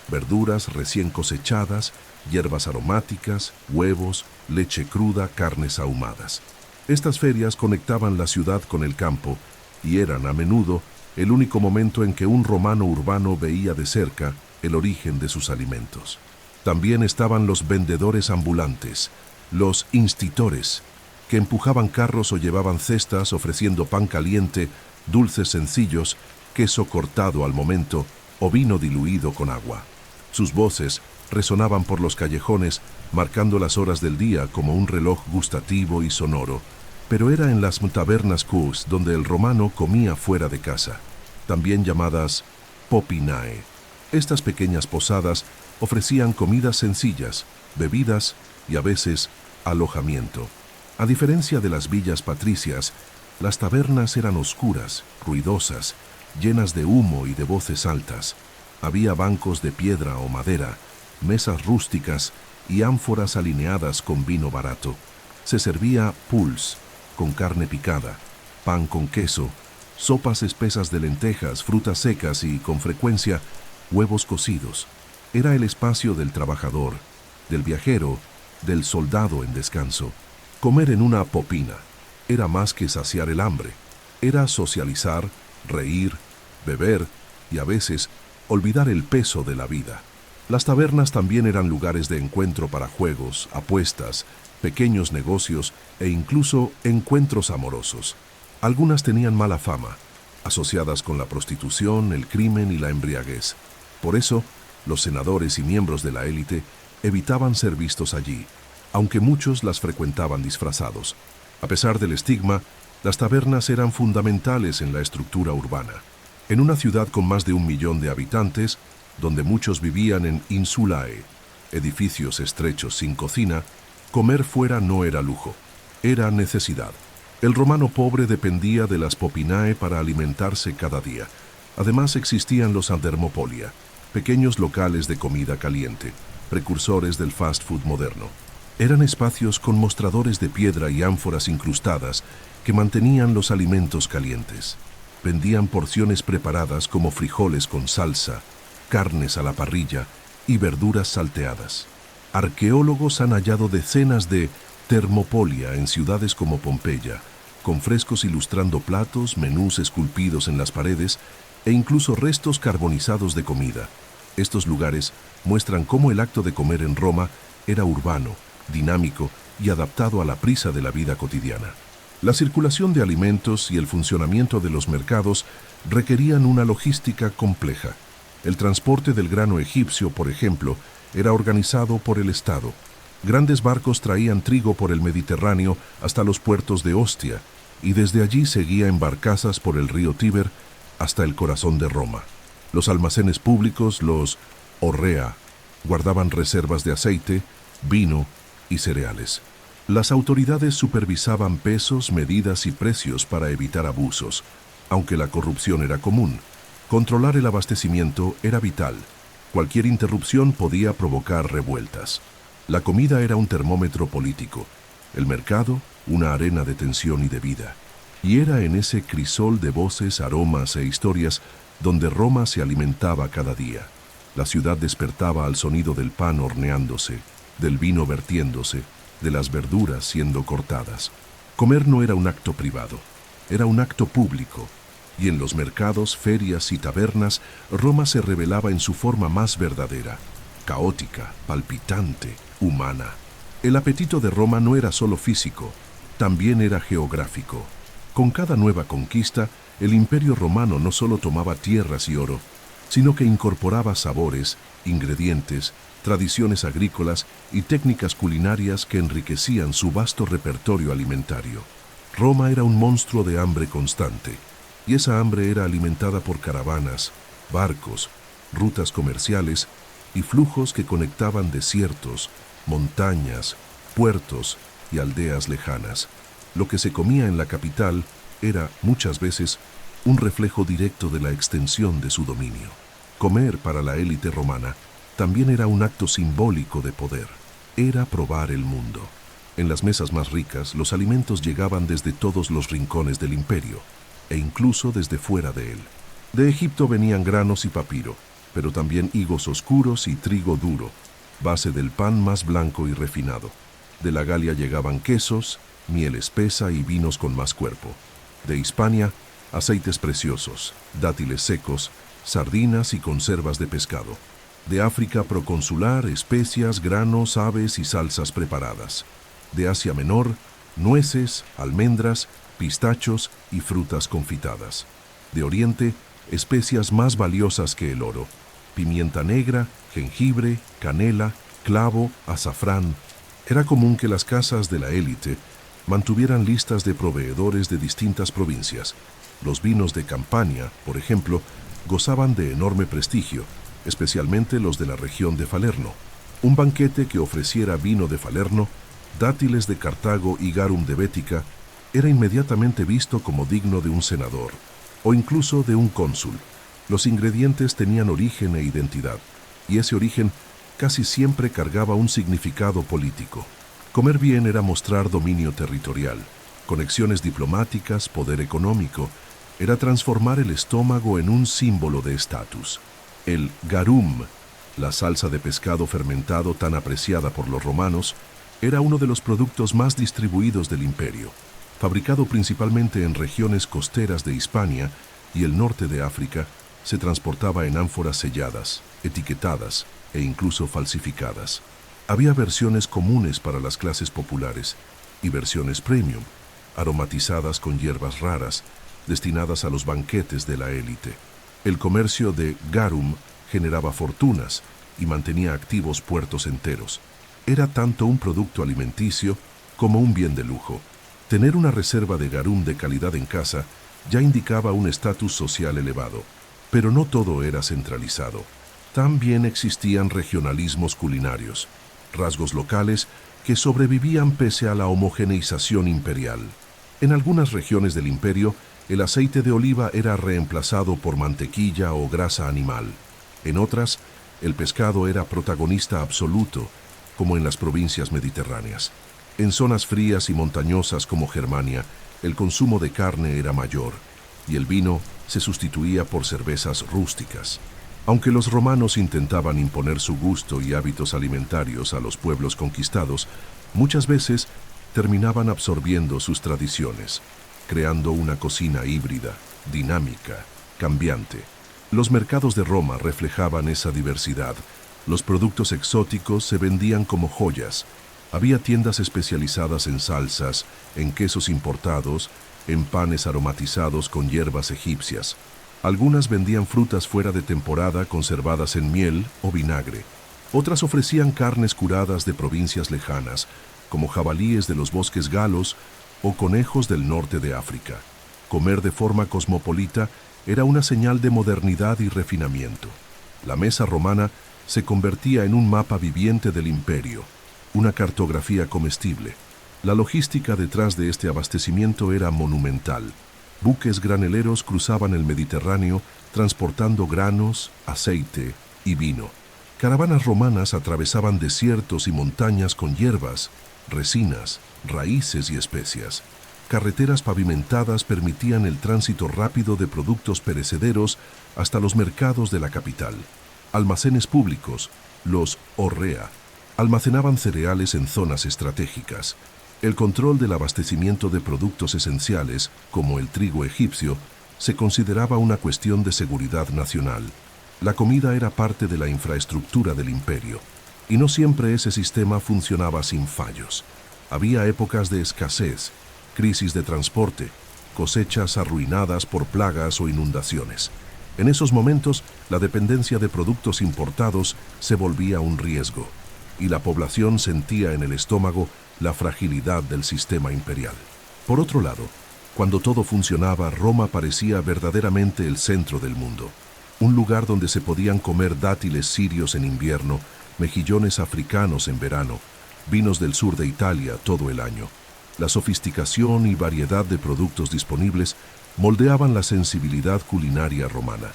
verduras recién cosechadas, hierbas aromáticas, huevos, leche cruda, carnes ahumadas. Estas ferias conectaban la ciudad con el campo y eran, a menudo, el único momento en que un romano urbano veía de cerca el origen de sus alimentos. También estaban los vendedores ambulantes, los institores, que empujaban carros o llevaban cestas ofreciendo pan caliente, dulces sencillos, queso cortado al momento o vino diluido con agua. Sus voces resonaban por los callejones, marcando las horas del día como un reloj gustativo y sonoro. Pero era en las tabernas curs donde el romano comía fuera de casa, también llamadas popinae. Estas pequeñas posadas ofrecían comidas sencillas, bebidas y a veces alojamiento. A diferencia de las villas patricias, las tabernas eran oscuras, ruidosas, llenas de humo y de voces altas. Había bancos de piedra o madera, mesas rústicas y ánforas alineadas con vino barato. Se servía pulse, con carne picada, pan con queso, sopas espesas de lentejas, frutas secas y, con frecuencia, huevos cocidos. Era el espacio del trabajador, del viajero, del soldado en descanso. Comer en una popina era más que saciar el hambre. Era socializar, reír, beber y a veces olvidar el peso de la vida. Las tabernas también eran lugares de encuentro para juegos, apuestas, pequeños negocios e incluso encuentros amorosos. Algunas tenían mala fama, asociadas con la prostitución, el crimen y la embriaguez. Por eso, los senadores y miembros de la élite evitaban ser vistos allí, aunque muchos las frecuentaban disfrazados. A pesar del estigma, las tabernas eran fundamentales en la estructura urbana. En una ciudad con más de 1 millón de habitantes, donde muchos vivían en insulae, edificios estrechos sin cocina, comer fuera no era lujo, era necesidad. El romano pobre dependía de las popinae para alimentarse cada día. Además existían los andermopolia, pequeños locales de comida caliente, precursores del fast food moderno. Eran espacios con mostradores de piedra y ánforas incrustadas que mantenían los alimentos calientes. Vendían porciones preparadas como frijoles con salsa, carnes a la parrilla y verduras salteadas. Arqueólogos han hallado decenas de termopolia en ciudades como Pompeya, con frescos ilustrando platos, menús esculpidos en las paredes e incluso restos carbonizados de comida. Estos lugares muestran cómo el acto de comer en Roma era urbano, dinámico y adaptado a la prisa de la vida cotidiana. La circulación de alimentos y el funcionamiento de los mercados requerían una logística compleja. El transporte del grano egipcio, por ejemplo, era organizado por el Estado. Grandes barcos traían trigo por el Mediterráneo hasta los puertos de Ostia, y desde allí seguía en barcazas por el río Tíber hasta el corazón de Roma. Los almacenes públicos, los horrea, guardaban reservas de aceite, vino y cereales. Las autoridades supervisaban pesos, medidas y precios para evitar abusos, aunque la corrupción era común. Controlar el abastecimiento era vital. Cualquier interrupción podía provocar revueltas. La comida era un termómetro político, el mercado una arena de tensión y de vida. Y era en ese crisol de voces, aromas e historias donde Roma se alimentaba cada día. La ciudad despertaba al sonido del pan horneándose, del vino vertiéndose, de las verduras siendo cortadas. Comer no era un acto privado, era un acto público, y en los mercados, ferias y tabernas, Roma se revelaba en su forma más verdadera, caótica, palpitante, humana. El apetito de Roma no era solo físico, también era geográfico. Con cada nueva conquista, el Imperio Romano no solo tomaba tierras y oro, sino que incorporaba sabores, ingredientes, tradiciones agrícolas y técnicas culinarias que enriquecían su vasto repertorio alimentario. Roma era un monstruo de hambre constante, y esa hambre era alimentada por caravanas, barcos, rutas comerciales y flujos que conectaban desiertos, montañas, puertos y aldeas lejanas. Lo que se comía en la capital era, muchas veces, un reflejo directo de la extensión de su dominio. Comer para la élite romana también era un acto simbólico de poder. Era probar el mundo. En las mesas más ricas, los alimentos llegaban desde todos los rincones del imperio, e incluso desde fuera de él. De Egipto venían granos y papiro, pero también higos oscuros y trigo duro, base del pan más blanco y refinado. De la Galia llegaban quesos, miel espesa y vinos con más cuerpo. De Hispania, aceites preciosos, dátiles secos, sardinas y conservas de pescado. De África proconsular, especias, granos, aves y salsas preparadas. De Asia Menor, nueces, almendras, pistachos y frutas confitadas. De Oriente, especias más valiosas que el oro, pimienta negra, jengibre, canela, clavo, azafrán. Era común que las casas de la élite mantuvieran listas de proveedores de distintas provincias. Los vinos de Campania, por ejemplo, gozaban de enorme prestigio, especialmente los de la región de Falerno. Un banquete que ofreciera vino de Falerno dátiles de Cartago y garum de Bética, era inmediatamente visto como digno de un senador, o incluso de un cónsul. Los ingredientes tenían origen e identidad, y ese origen casi siempre cargaba un significado político. Comer bien era mostrar dominio territorial, conexiones diplomáticas, poder económico, era transformar el estómago en un símbolo de estatus. El garum, la salsa de pescado fermentado tan apreciada por los romanos, era uno de los productos más distribuidos del imperio. Fabricado principalmente en regiones costeras de Hispania y el norte de África, se transportaba en ánforas selladas, etiquetadas e incluso falsificadas. Había versiones comunes para las clases populares y versiones premium, aromatizadas con hierbas raras, destinadas a los banquetes de la élite. El comercio de garum generaba fortunas y mantenía activos puertos enteros. Era tanto un producto alimenticio como un bien de lujo. Tener una reserva de garum de calidad en casa ya indicaba un estatus social elevado, pero no todo era centralizado. También existían regionalismos culinarios, rasgos locales que sobrevivían pese a la homogeneización imperial. En algunas regiones del imperio, el aceite de oliva era reemplazado por mantequilla o grasa animal. En otras, el pescado era protagonista absoluto, como en las provincias mediterráneas. En zonas frías y montañosas como Germania, el consumo de carne era mayor, y el vino se sustituía por cervezas rústicas. Aunque los romanos intentaban imponer su gusto y hábitos alimentarios a los pueblos conquistados, muchas veces terminaban absorbiendo sus tradiciones, creando una cocina híbrida, dinámica, cambiante. Los mercados de Roma reflejaban esa diversidad. Los productos exóticos se vendían como joyas. Había tiendas especializadas en salsas, en quesos importados, en panes aromatizados con hierbas egipcias. Algunas vendían frutas fuera de temporada conservadas en miel o vinagre. Otras ofrecían carnes curadas de provincias lejanas, como jabalíes de los bosques galos o conejos del norte de África. Comer de forma cosmopolita era una señal de modernidad y refinamiento. La mesa romana se convertía en un mapa viviente del imperio, una cartografía comestible. La logística detrás de este abastecimiento era monumental. Buques graneleros cruzaban el Mediterráneo transportando granos, aceite y vino. Caravanas romanas atravesaban desiertos y montañas con hierbas, resinas, raíces y especias. Carreteras pavimentadas permitían el tránsito rápido de productos perecederos hasta los mercados de la capital. Almacenes públicos, los horrea, almacenaban cereales en zonas estratégicas. El control del abastecimiento de productos esenciales, como el trigo egipcio, se consideraba una cuestión de seguridad nacional. La comida era parte de la infraestructura del imperio, y no siempre ese sistema funcionaba sin fallos. Había épocas de escasez, crisis de transporte, cosechas arruinadas por plagas o inundaciones. En esos momentos, la dependencia de productos importados se volvía un riesgo, y la población sentía en el estómago la fragilidad del sistema imperial. Por otro lado, cuando todo funcionaba, Roma parecía verdaderamente el centro del mundo. Un lugar donde se podían comer dátiles sirios en invierno, mejillones africanos en verano, vinos del sur de Italia todo el año. La sofisticación y variedad de productos disponibles moldeaban la sensibilidad culinaria romana.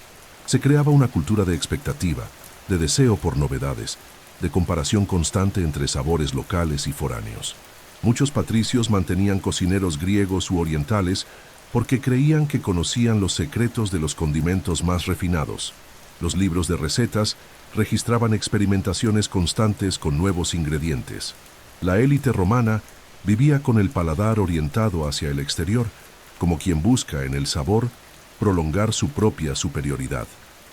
Se creaba una cultura de expectativa, de deseo por novedades, de comparación constante entre sabores locales y foráneos. Muchos patricios mantenían cocineros griegos u orientales porque creían que conocían los secretos de los condimentos más refinados. Los libros de recetas registraban experimentaciones constantes con nuevos ingredientes. La élite romana vivía con el paladar orientado hacia el exterior, como quien busca en el sabor prolongar su propia superioridad.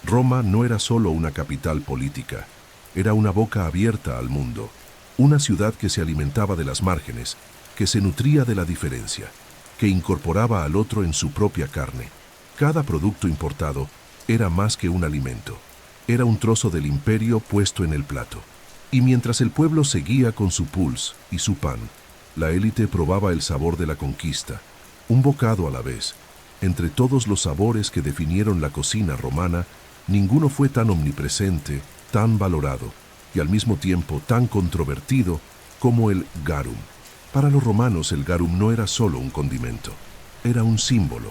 Roma no era solo una capital política, era una boca abierta al mundo, una ciudad que se alimentaba de las márgenes, que se nutría de la diferencia, que incorporaba al otro en su propia carne. Cada producto importado era más que un alimento, era un trozo del imperio puesto en el plato. Y mientras el pueblo seguía con su pulse y su pan, la élite probaba el sabor de la conquista, un bocado a la vez. Entre todos los sabores que definieron la cocina romana, ninguno fue tan omnipresente, tan valorado y al mismo tiempo tan controvertido como el garum. Para los romanos el garum no era solo un condimento, era un símbolo.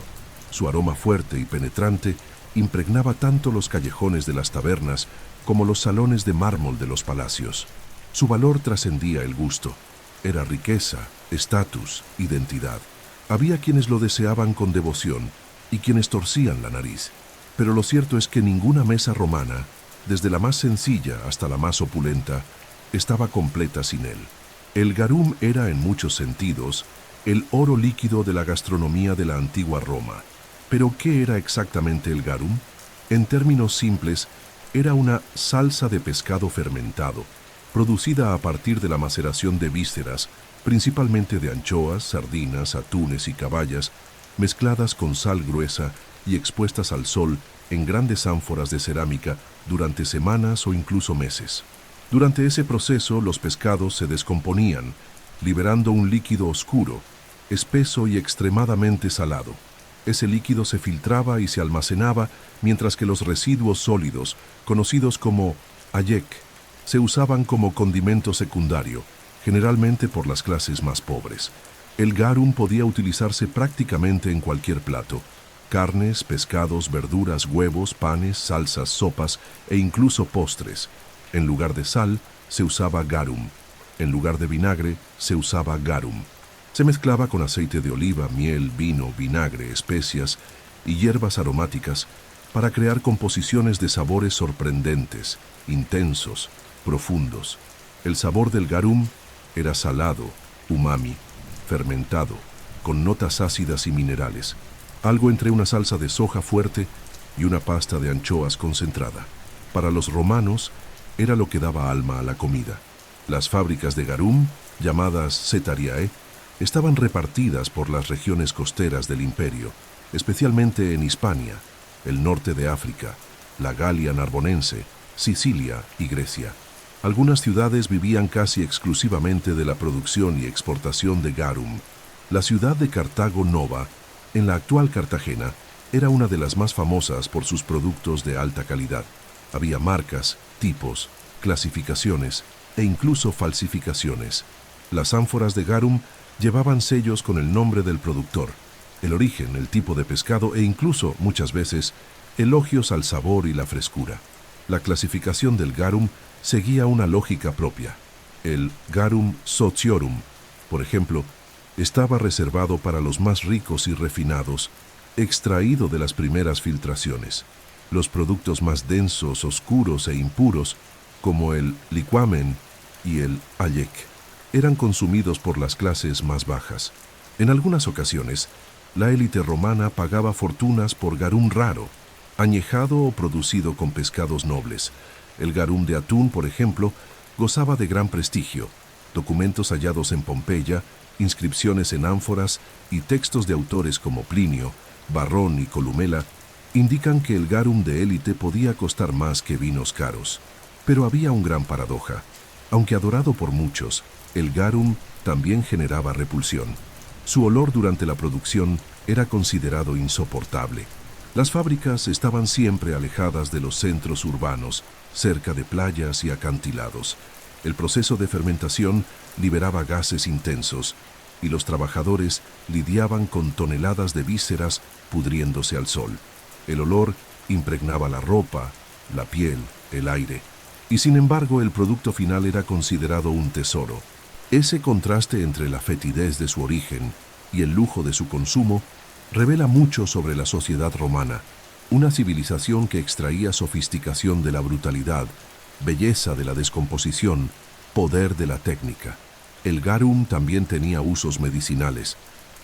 Su aroma fuerte y penetrante impregnaba tanto los callejones de las tabernas como los salones de mármol de los palacios. Su valor trascendía el gusto. Era riqueza, estatus, identidad. Había quienes lo deseaban con devoción y quienes torcían la nariz. Pero lo cierto es que ninguna mesa romana, desde la más sencilla hasta la más opulenta, estaba completa sin él. El garum era, en muchos sentidos, el oro líquido de la gastronomía de la antigua Roma. ¿Pero qué era exactamente el garum? En términos simples, era una salsa de pescado fermentado, producida a partir de la maceración de vísceras, principalmente de anchoas, sardinas, atunes y caballas, mezcladas con sal gruesa y expuestas al sol en grandes ánforas de cerámica durante semanas o incluso meses. Durante ese proceso, los pescados se descomponían, liberando un líquido oscuro, espeso y extremadamente salado. Ese líquido se filtraba y se almacenaba, mientras que los residuos sólidos, conocidos como ayek, se usaban como condimento secundario, generalmente por las clases más pobres. El garum podía utilizarse prácticamente en cualquier plato: carnes, pescados, verduras, huevos, panes, salsas, sopas e incluso postres. En lugar de sal, se usaba garum. En lugar de vinagre, se usaba garum. Se mezclaba con aceite de oliva, miel, vino, vinagre, especias y hierbas aromáticas para crear composiciones de sabores sorprendentes, intensos, profundos. El sabor del garum era salado, umami, fermentado, con notas ácidas y minerales, algo entre una salsa de soja fuerte y una pasta de anchoas concentrada. Para los romanos, era lo que daba alma a la comida. Las fábricas de garum, llamadas setariae, estaban repartidas por las regiones costeras del imperio, especialmente en Hispania, el norte de África, la Galia narbonense, Sicilia y Grecia. Algunas ciudades vivían casi exclusivamente de la producción y exportación de garum. La ciudad de Cartago Nova, en la actual Cartagena, era una de las más famosas por sus productos de alta calidad. Había marcas, tipos, clasificaciones e incluso falsificaciones. Las ánforas de garum llevaban sellos con el nombre del productor, el origen, el tipo de pescado e incluso, muchas veces, elogios al sabor y la frescura. La clasificación del garum seguía una lógica propia. El garum sociorum, por ejemplo, estaba reservado para los más ricos y refinados, extraído de las primeras filtraciones. Los productos más densos, oscuros e impuros, como el liquamen y el ayek, eran consumidos por las clases más bajas. En algunas ocasiones, la élite romana pagaba fortunas por garum raro, añejado o producido con pescados nobles. El garum de atún, por ejemplo, gozaba de gran prestigio. Documentos hallados en Pompeya, inscripciones en ánforas y textos de autores como Plinio, Varrón y Columela indican que el garum de élite podía costar más que vinos caros. Pero había una gran paradoja. Aunque adorado por muchos, el garum también generaba repulsión. Su olor durante la producción era considerado insoportable. Las fábricas estaban siempre alejadas de los centros urbanos, cerca de playas y acantilados. El proceso de fermentación liberaba gases intensos y los trabajadores lidiaban con toneladas de vísceras pudriéndose al sol. El olor impregnaba la ropa, la piel, el aire, y sin embargo el producto final era considerado un tesoro. Ese contraste entre la fetidez de su origen y el lujo de su consumo revela mucho sobre la sociedad romana, una civilización que extraía sofisticación de la brutalidad, belleza de la descomposición, poder de la técnica. El garum también tenía usos medicinales.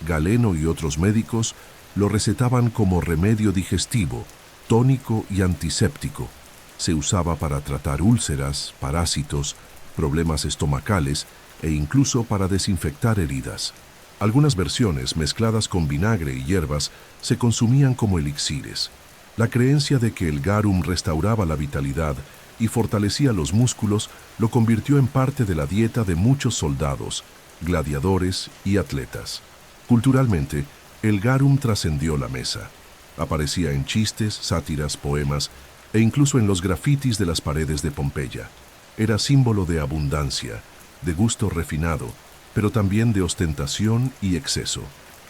Galeno y otros médicos lo recetaban como remedio digestivo, tónico y antiséptico. Se usaba para tratar úlceras, parásitos, problemas estomacales e incluso para desinfectar heridas. Algunas versiones, mezcladas con vinagre y hierbas, se consumían como elixires. La creencia de que el garum restauraba la vitalidad y fortalecía los músculos lo convirtió en parte de la dieta de muchos soldados, gladiadores y atletas. Culturalmente, el garum trascendió la mesa. Aparecía en chistes, sátiras, poemas e incluso en los grafitis de las paredes de Pompeya. Era símbolo de abundancia, de gusto refinado pero también de ostentación y exceso.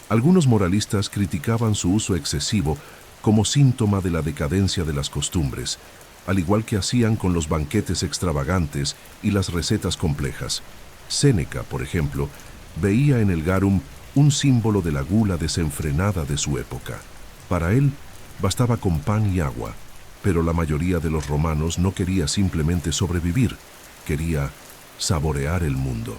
Algunos moralistas criticaban su uso excesivo como síntoma de la decadencia de las costumbres, al igual que hacían con los banquetes extravagantes y las recetas complejas. Séneca, por ejemplo, veía en el garum un símbolo de la gula desenfrenada de su época. Para él, bastaba con pan y agua, pero la mayoría de los romanos no quería simplemente sobrevivir, quería saborear el mundo.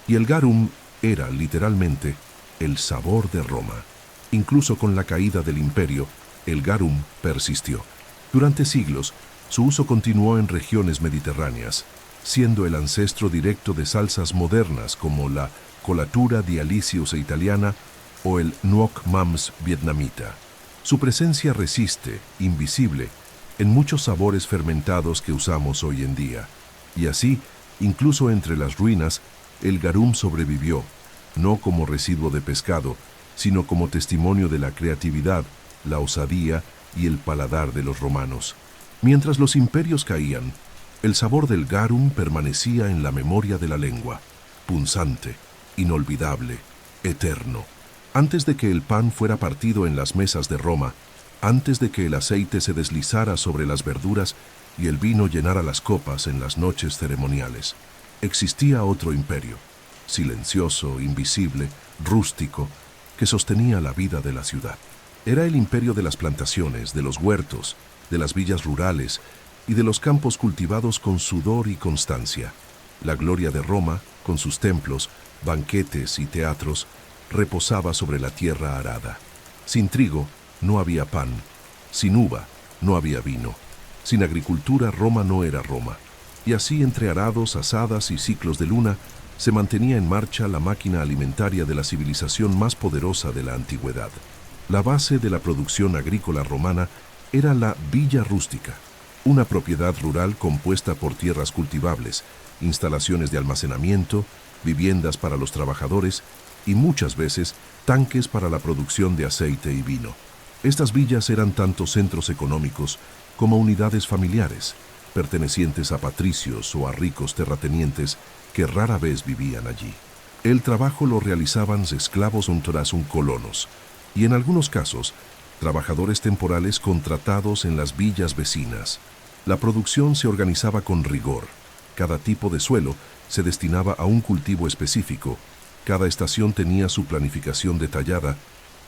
Y el garum era, literalmente, el sabor de Roma. Incluso con la caída del imperio, el garum persistió. Durante siglos, su uso continuó en regiones mediterráneas, siendo el ancestro directo de salsas modernas como la colatura di Alicius italiana o el nuoc mams vietnamita. Su presencia resiste, invisible, en muchos sabores fermentados que usamos hoy en día. Y así, incluso entre las ruinas, el garum sobrevivió, no como residuo de pescado, sino como testimonio de la creatividad, la osadía y el paladar de los romanos. Mientras los imperios caían, el sabor del garum permanecía en la memoria de la lengua, punzante, inolvidable, eterno. Antes de que el pan fuera partido en las mesas de Roma, antes de que el aceite se deslizara sobre las verduras y el vino llenara las copas en las noches ceremoniales, existía otro imperio, silencioso, invisible, rústico, que sostenía la vida de la ciudad. Era el imperio de las plantaciones, de los huertos, de las villas rurales y de los campos cultivados con sudor y constancia. La gloria de Roma, con sus templos, banquetes y teatros, reposaba sobre la tierra arada. Sin trigo no había pan, sin uva no había vino, sin agricultura Roma no era Roma. Y así entre arados, asadas y ciclos de luna, se mantenía en marcha la máquina alimentaria de la civilización más poderosa de la antigüedad. La base de la producción agrícola romana era la villa rústica, una propiedad rural compuesta por tierras cultivables, instalaciones de almacenamiento, viviendas para los trabajadores y muchas veces tanques para la producción de aceite y vino. Estas villas eran tanto centros económicos como unidades familiares, pertenecientes a patricios o a ricos terratenientes que rara vez vivían allí. El trabajo lo realizaban esclavos colonos y en algunos casos, trabajadores temporales contratados en las villas vecinas. La producción se organizaba con rigor. Cada tipo de suelo se destinaba a un cultivo específico, cada estación tenía su planificación detallada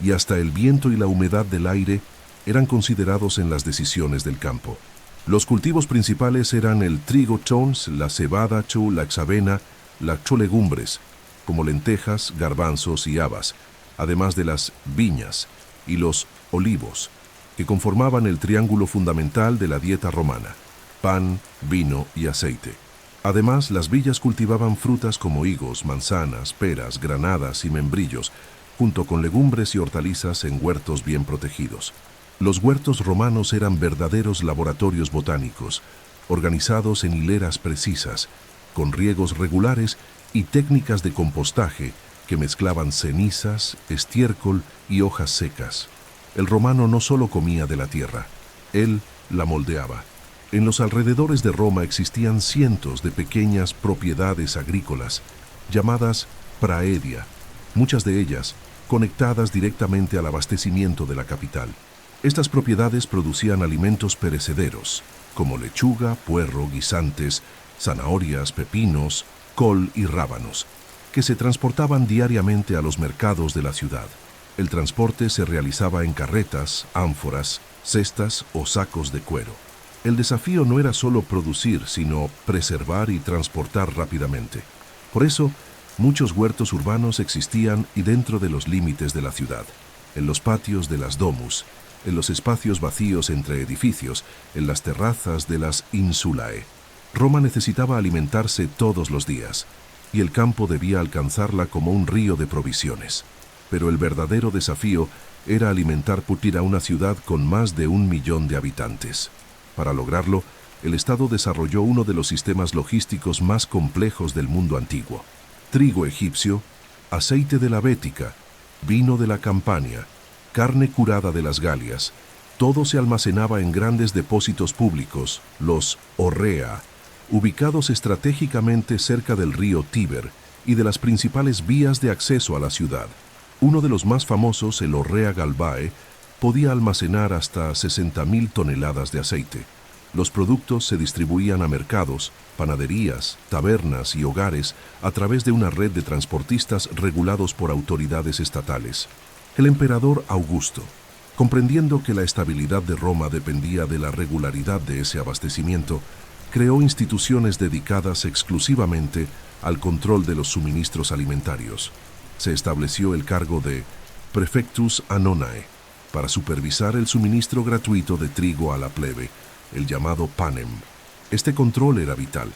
y hasta el viento y la humedad del aire eran considerados en las decisiones del campo. Los cultivos principales eran el trigo chons, la cebada chu, la avena, las legumbres, como lentejas, garbanzos y habas, además de las viñas y los olivos, que conformaban el triángulo fundamental de la dieta romana: pan, vino y aceite. Además, las villas cultivaban frutas como higos, manzanas, peras, granadas y membrillos, junto con legumbres y hortalizas en huertos bien protegidos. Los huertos romanos eran verdaderos laboratorios botánicos, organizados en hileras precisas, con riegos regulares y técnicas de compostaje que mezclaban cenizas, estiércol y hojas secas. El romano no solo comía de la tierra, él la moldeaba. En los alrededores de Roma existían cientos de pequeñas propiedades agrícolas, llamadas praedia, muchas de ellas conectadas directamente al abastecimiento de la capital. Estas propiedades producían alimentos perecederos, como lechuga, puerro, guisantes, zanahorias, pepinos, col y rábanos, que se transportaban diariamente a los mercados de la ciudad. El transporte se realizaba en carretas, ánforas, cestas o sacos de cuero. El desafío no era solo producir, sino preservar y transportar rápidamente. Por eso, muchos huertos urbanos existían y dentro de los límites de la ciudad, en los patios de las domus, en los espacios vacíos entre edificios, en las terrazas de las insulae. Roma necesitaba alimentarse todos los días, y el campo debía alcanzarla como un río de provisiones. Pero el verdadero desafío era alimentar Putira, una ciudad con más de 1 millón de habitantes. Para lograrlo, el Estado desarrolló uno de los sistemas logísticos más complejos del mundo antiguo. Trigo egipcio, aceite de la Bética, vino de la Campania, carne curada de las Galias, todo se almacenaba en grandes depósitos públicos, los horrea, ubicados estratégicamente cerca del río Tíber y de las principales vías de acceso a la ciudad. Uno de los más famosos, el Orrea Galbae, podía almacenar hasta 60.000 toneladas de aceite. Los productos se distribuían a mercados, panaderías, tabernas y hogares a través de una red de transportistas regulados por autoridades estatales. El emperador Augusto, comprendiendo que la estabilidad de Roma dependía de la regularidad de ese abastecimiento, creó instituciones dedicadas exclusivamente al control de los suministros alimentarios. Se estableció el cargo de Prefectus Annonae para supervisar el suministro gratuito de trigo a la plebe, el llamado panem. Este control era vital.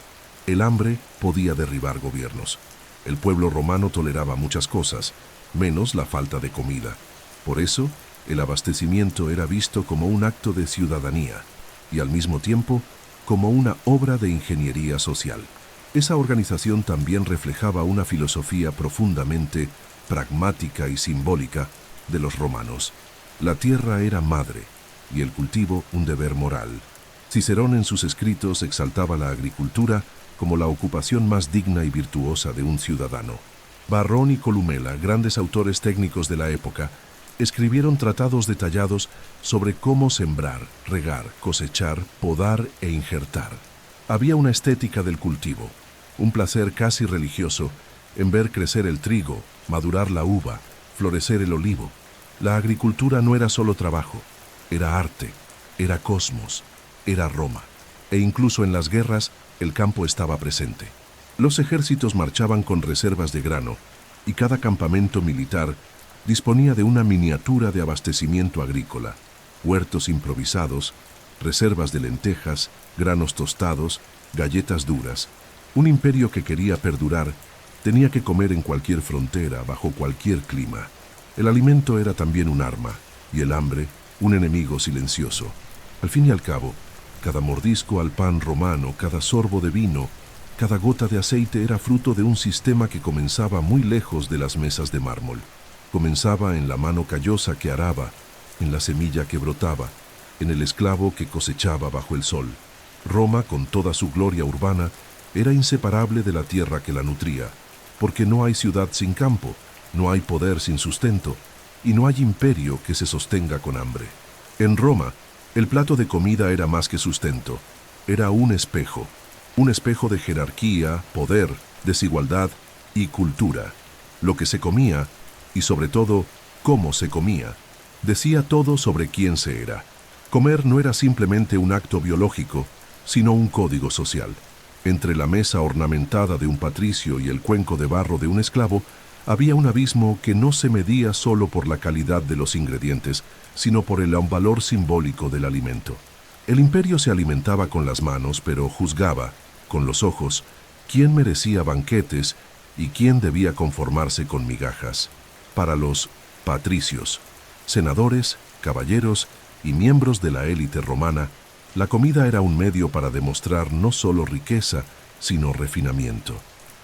El hambre podía derribar gobiernos. El pueblo romano toleraba muchas cosas, menos la falta de comida. Por eso, el abastecimiento era visto como un acto de ciudadanía y al mismo tiempo como una obra de ingeniería social. Esa organización también reflejaba una filosofía profundamente pragmática y simbólica de los romanos. La tierra era madre y el cultivo un deber moral. Cicerón en sus escritos exaltaba la agricultura como la ocupación más digna y virtuosa de un ciudadano. Varrón y Columela, grandes autores técnicos de la época, escribieron tratados detallados sobre cómo sembrar, regar, cosechar, podar e injertar. Había una estética del cultivo, un placer casi religioso en ver crecer el trigo, madurar la uva, florecer el olivo. La agricultura no era solo trabajo, era arte, era cosmos, era Roma. E incluso en las guerras, el campo estaba presente. Los ejércitos marchaban con reservas de grano y cada campamento militar disponía de una miniatura de abastecimiento agrícola, huertos improvisados, reservas de lentejas, granos tostados, galletas duras. Un imperio que quería perdurar tenía que comer en cualquier frontera, bajo cualquier clima. El alimento era también un arma, y el hambre, un enemigo silencioso. Al fin y al cabo, cada mordisco al pan romano, cada sorbo de vino, cada gota de aceite era fruto de un sistema que comenzaba muy lejos de las mesas de mármol. Comenzaba en la mano callosa que araba, en la semilla que brotaba, en el esclavo que cosechaba bajo el sol. Roma, con toda su gloria urbana, era inseparable de la tierra que la nutría, porque no hay ciudad sin campo, no hay poder sin sustento, y no hay imperio que se sostenga con hambre. En Roma, el plato de comida era más que sustento, era un espejo de jerarquía, poder, desigualdad y cultura. Lo que se comía, y sobre todo, cómo se comía, decía todo sobre quién se era. Comer no era simplemente un acto biológico, sino un código social. Entre la mesa ornamentada de un patricio y el cuenco de barro de un esclavo, había un abismo que no se medía solo por la calidad de los ingredientes, sino por el valor simbólico del alimento. El imperio se alimentaba con las manos, pero juzgaba, con los ojos, quién merecía banquetes y quién debía conformarse con migajas. Para los patricios, senadores, caballeros y miembros de la élite romana, la comida era un medio para demostrar no solo riqueza, sino refinamiento.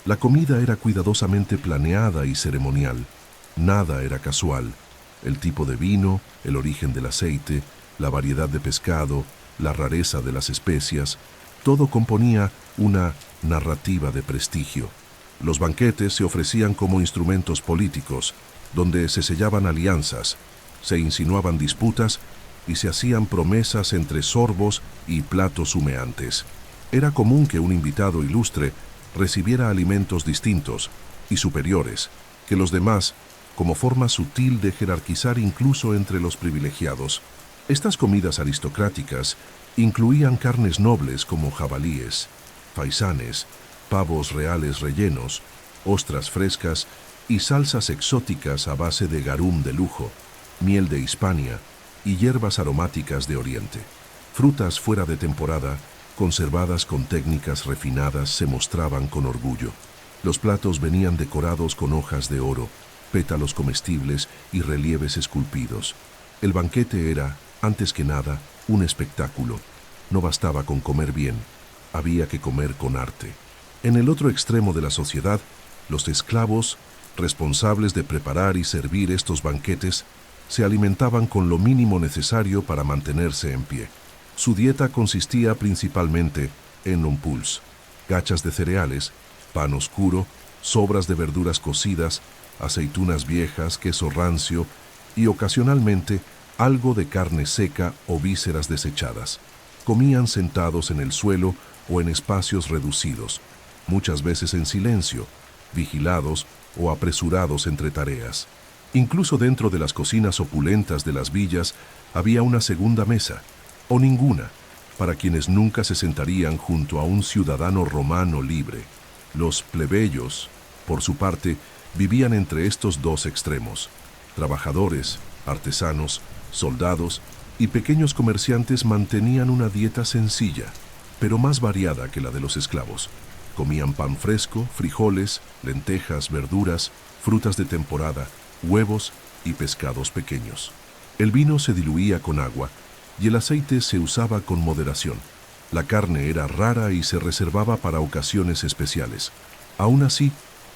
La comida era cuidadosamente planeada y ceremonial. Nada era casual. El tipo de vino, el origen del aceite, la variedad de pescado, la rareza de las especias, todo componía una narrativa de prestigio. Los banquetes se ofrecían como instrumentos políticos, donde se sellaban alianzas, se insinuaban disputas y se hacían promesas entre sorbos y platos humeantes. Era común que un invitado ilustre recibiera alimentos distintos y superiores que los demás, como forma sutil de jerarquizar incluso entre los privilegiados. Estas comidas aristocráticas incluían carnes nobles como jabalíes, faisanes, pavos reales rellenos, ostras frescas y salsas exóticas a base de garum de lujo, miel de Hispania y hierbas aromáticas de Oriente. Frutas fuera de temporada, conservadas con técnicas refinadas, se mostraban con orgullo. Los platos venían decorados con hojas de oro, pétalos comestibles y relieves esculpidos. El banquete era, antes que nada, un espectáculo. No bastaba con comer bien, había que comer con arte. En el otro extremo de la sociedad, los esclavos, responsables de preparar y servir estos banquetes, se alimentaban con lo mínimo necesario para mantenerse en pie. Su dieta consistía principalmente en umpuls, gachas de cereales, pan oscuro sobras de verduras cocidas, aceitunas viejas, queso rancio y ocasionalmente algo de carne seca o vísceras desechadas. Comían sentados en el suelo o en espacios reducidos, muchas veces en silencio, vigilados o apresurados entre tareas. Incluso dentro de las cocinas opulentas de las villas había una segunda mesa, o ninguna, para quienes nunca se sentarían junto a un ciudadano romano libre. Los plebeyos, por su parte, vivían entre estos dos extremos. Trabajadores, artesanos, soldados y pequeños comerciantes mantenían una dieta sencilla, pero más variada que la de los esclavos. Comían pan fresco, frijoles, lentejas, verduras, frutas de temporada, huevos y pescados pequeños. El vino se diluía con agua y el aceite se usaba con moderación. La carne era rara y se reservaba para ocasiones especiales. Aún así,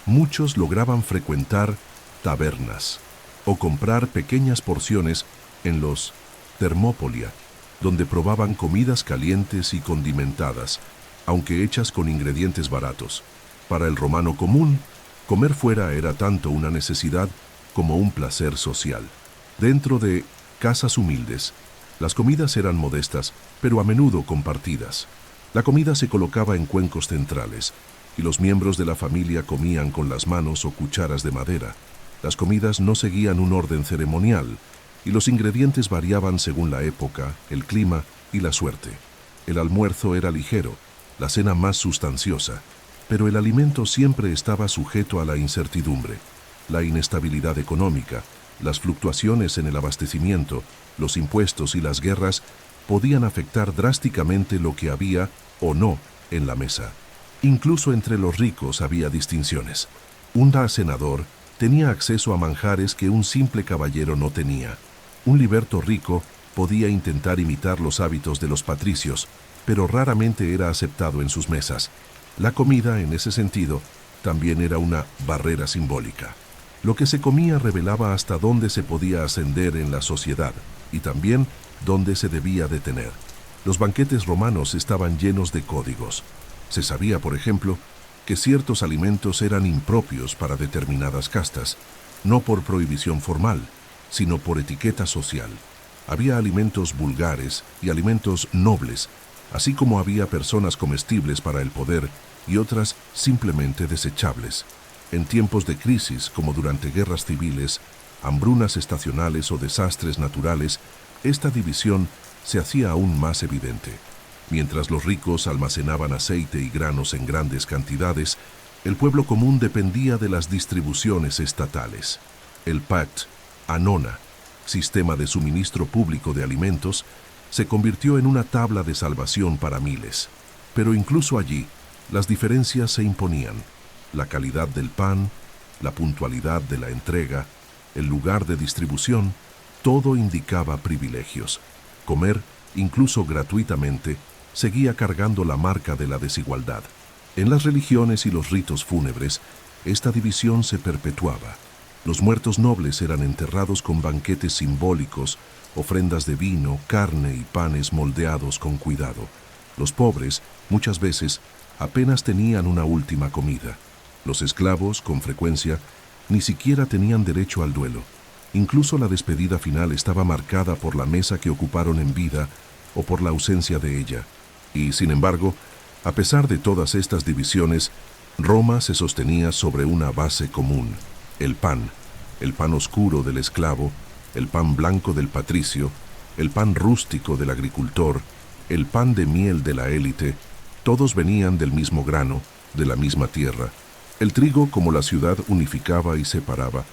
muchos lograban frecuentar tabernas o comprar pequeñas porciones en los thermopolia, donde probaban comidas calientes y condimentadas, aunque hechas con ingredientes baratos. Para el romano común, comer fuera era tanto una necesidad como un placer social. Dentro de casas humildes, las comidas eran modestas, pero a menudo compartidas. La comida se colocaba en cuencos centrales, y los miembros de la familia comían con las manos o cucharas de madera. Las comidas no seguían un orden ceremonial, y los ingredientes variaban según la época, el clima y la suerte. El almuerzo era ligero, la cena más sustanciosa, pero el alimento siempre estaba sujeto a la incertidumbre, la inestabilidad económica, las fluctuaciones en el abastecimiento, los impuestos y las guerras podían afectar drásticamente lo que había o no en la mesa. Incluso entre los ricos había distinciones. Un senador tenía acceso a manjares que un simple caballero no tenía. Un liberto rico podía intentar imitar los hábitos de los patricios, pero raramente era aceptado en sus mesas. La comida, en ese sentido, también era una barrera simbólica. Lo que se comía revelaba hasta dónde se podía ascender en la sociedad y también dónde se debía detener. Los banquetes romanos estaban llenos de códigos. Se sabía, por ejemplo, que ciertos alimentos eran impropios para determinadas castas, no por prohibición formal, sino por etiqueta social. Había alimentos vulgares y alimentos nobles, así como había personas comestibles para el poder y otras simplemente desechables. En tiempos de crisis, como durante guerras civiles, hambrunas estacionales o desastres naturales, esta división se hacía aún más evidente. Mientras los ricos almacenaban aceite y granos en grandes cantidades, el pueblo común dependía de las distribuciones estatales. El pact Annona, sistema de suministro público de alimentos, se convirtió en una tabla de salvación para miles. Pero incluso allí, las diferencias se imponían. La calidad del pan, la puntualidad de la entrega, el lugar de distribución, todo indicaba privilegios. Comer, incluso gratuitamente, seguía cargando la marca de la desigualdad. En las religiones y los ritos fúnebres, esta división se perpetuaba. Los muertos nobles eran enterrados con banquetes simbólicos, ofrendas de vino, carne y panes moldeados con cuidado. Los pobres, muchas veces, apenas tenían una última comida. Los esclavos, con frecuencia, ni siquiera tenían derecho al duelo. Incluso la despedida final estaba marcada por la mesa que ocuparon en vida o por la ausencia de ella. Y, sin embargo, a pesar de todas estas divisiones, Roma se sostenía sobre una base común: el pan oscuro del esclavo, el pan blanco del patricio, el pan rústico del agricultor, el pan de miel de la élite. Todos venían del mismo grano, de la misma tierra. El trigo, como la ciudad unificaba y separaba,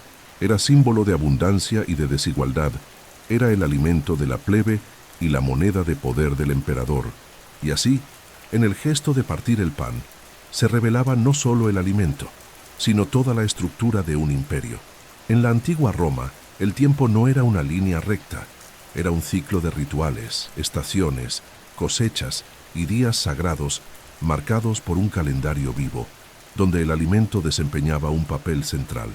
era símbolo de abundancia y de desigualdad. Era el alimento de la plebe y la moneda de poder del emperador. Y así, en el gesto de partir el pan, se revelaba no solo el alimento, sino toda la estructura de un imperio. En la antigua Roma, el tiempo no era una línea recta, era un ciclo de rituales, estaciones, cosechas y días sagrados marcados por un calendario vivo, donde el alimento desempeñaba un papel central.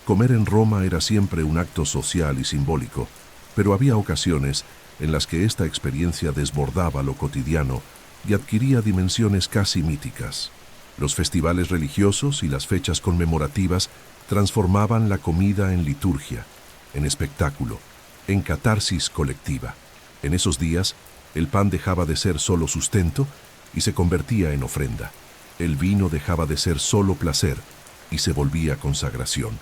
Comer en Roma era siempre un acto social y simbólico, pero había ocasiones en las que esta experiencia desbordaba lo cotidiano y adquiría dimensiones casi míticas. Los festivales religiosos y las fechas conmemorativas transformaban la comida en liturgia, en espectáculo, en catarsis colectiva. En esos días, el pan dejaba de ser solo sustento y se convertía en ofrenda. El vino dejaba de ser solo placer y se volvía consagración.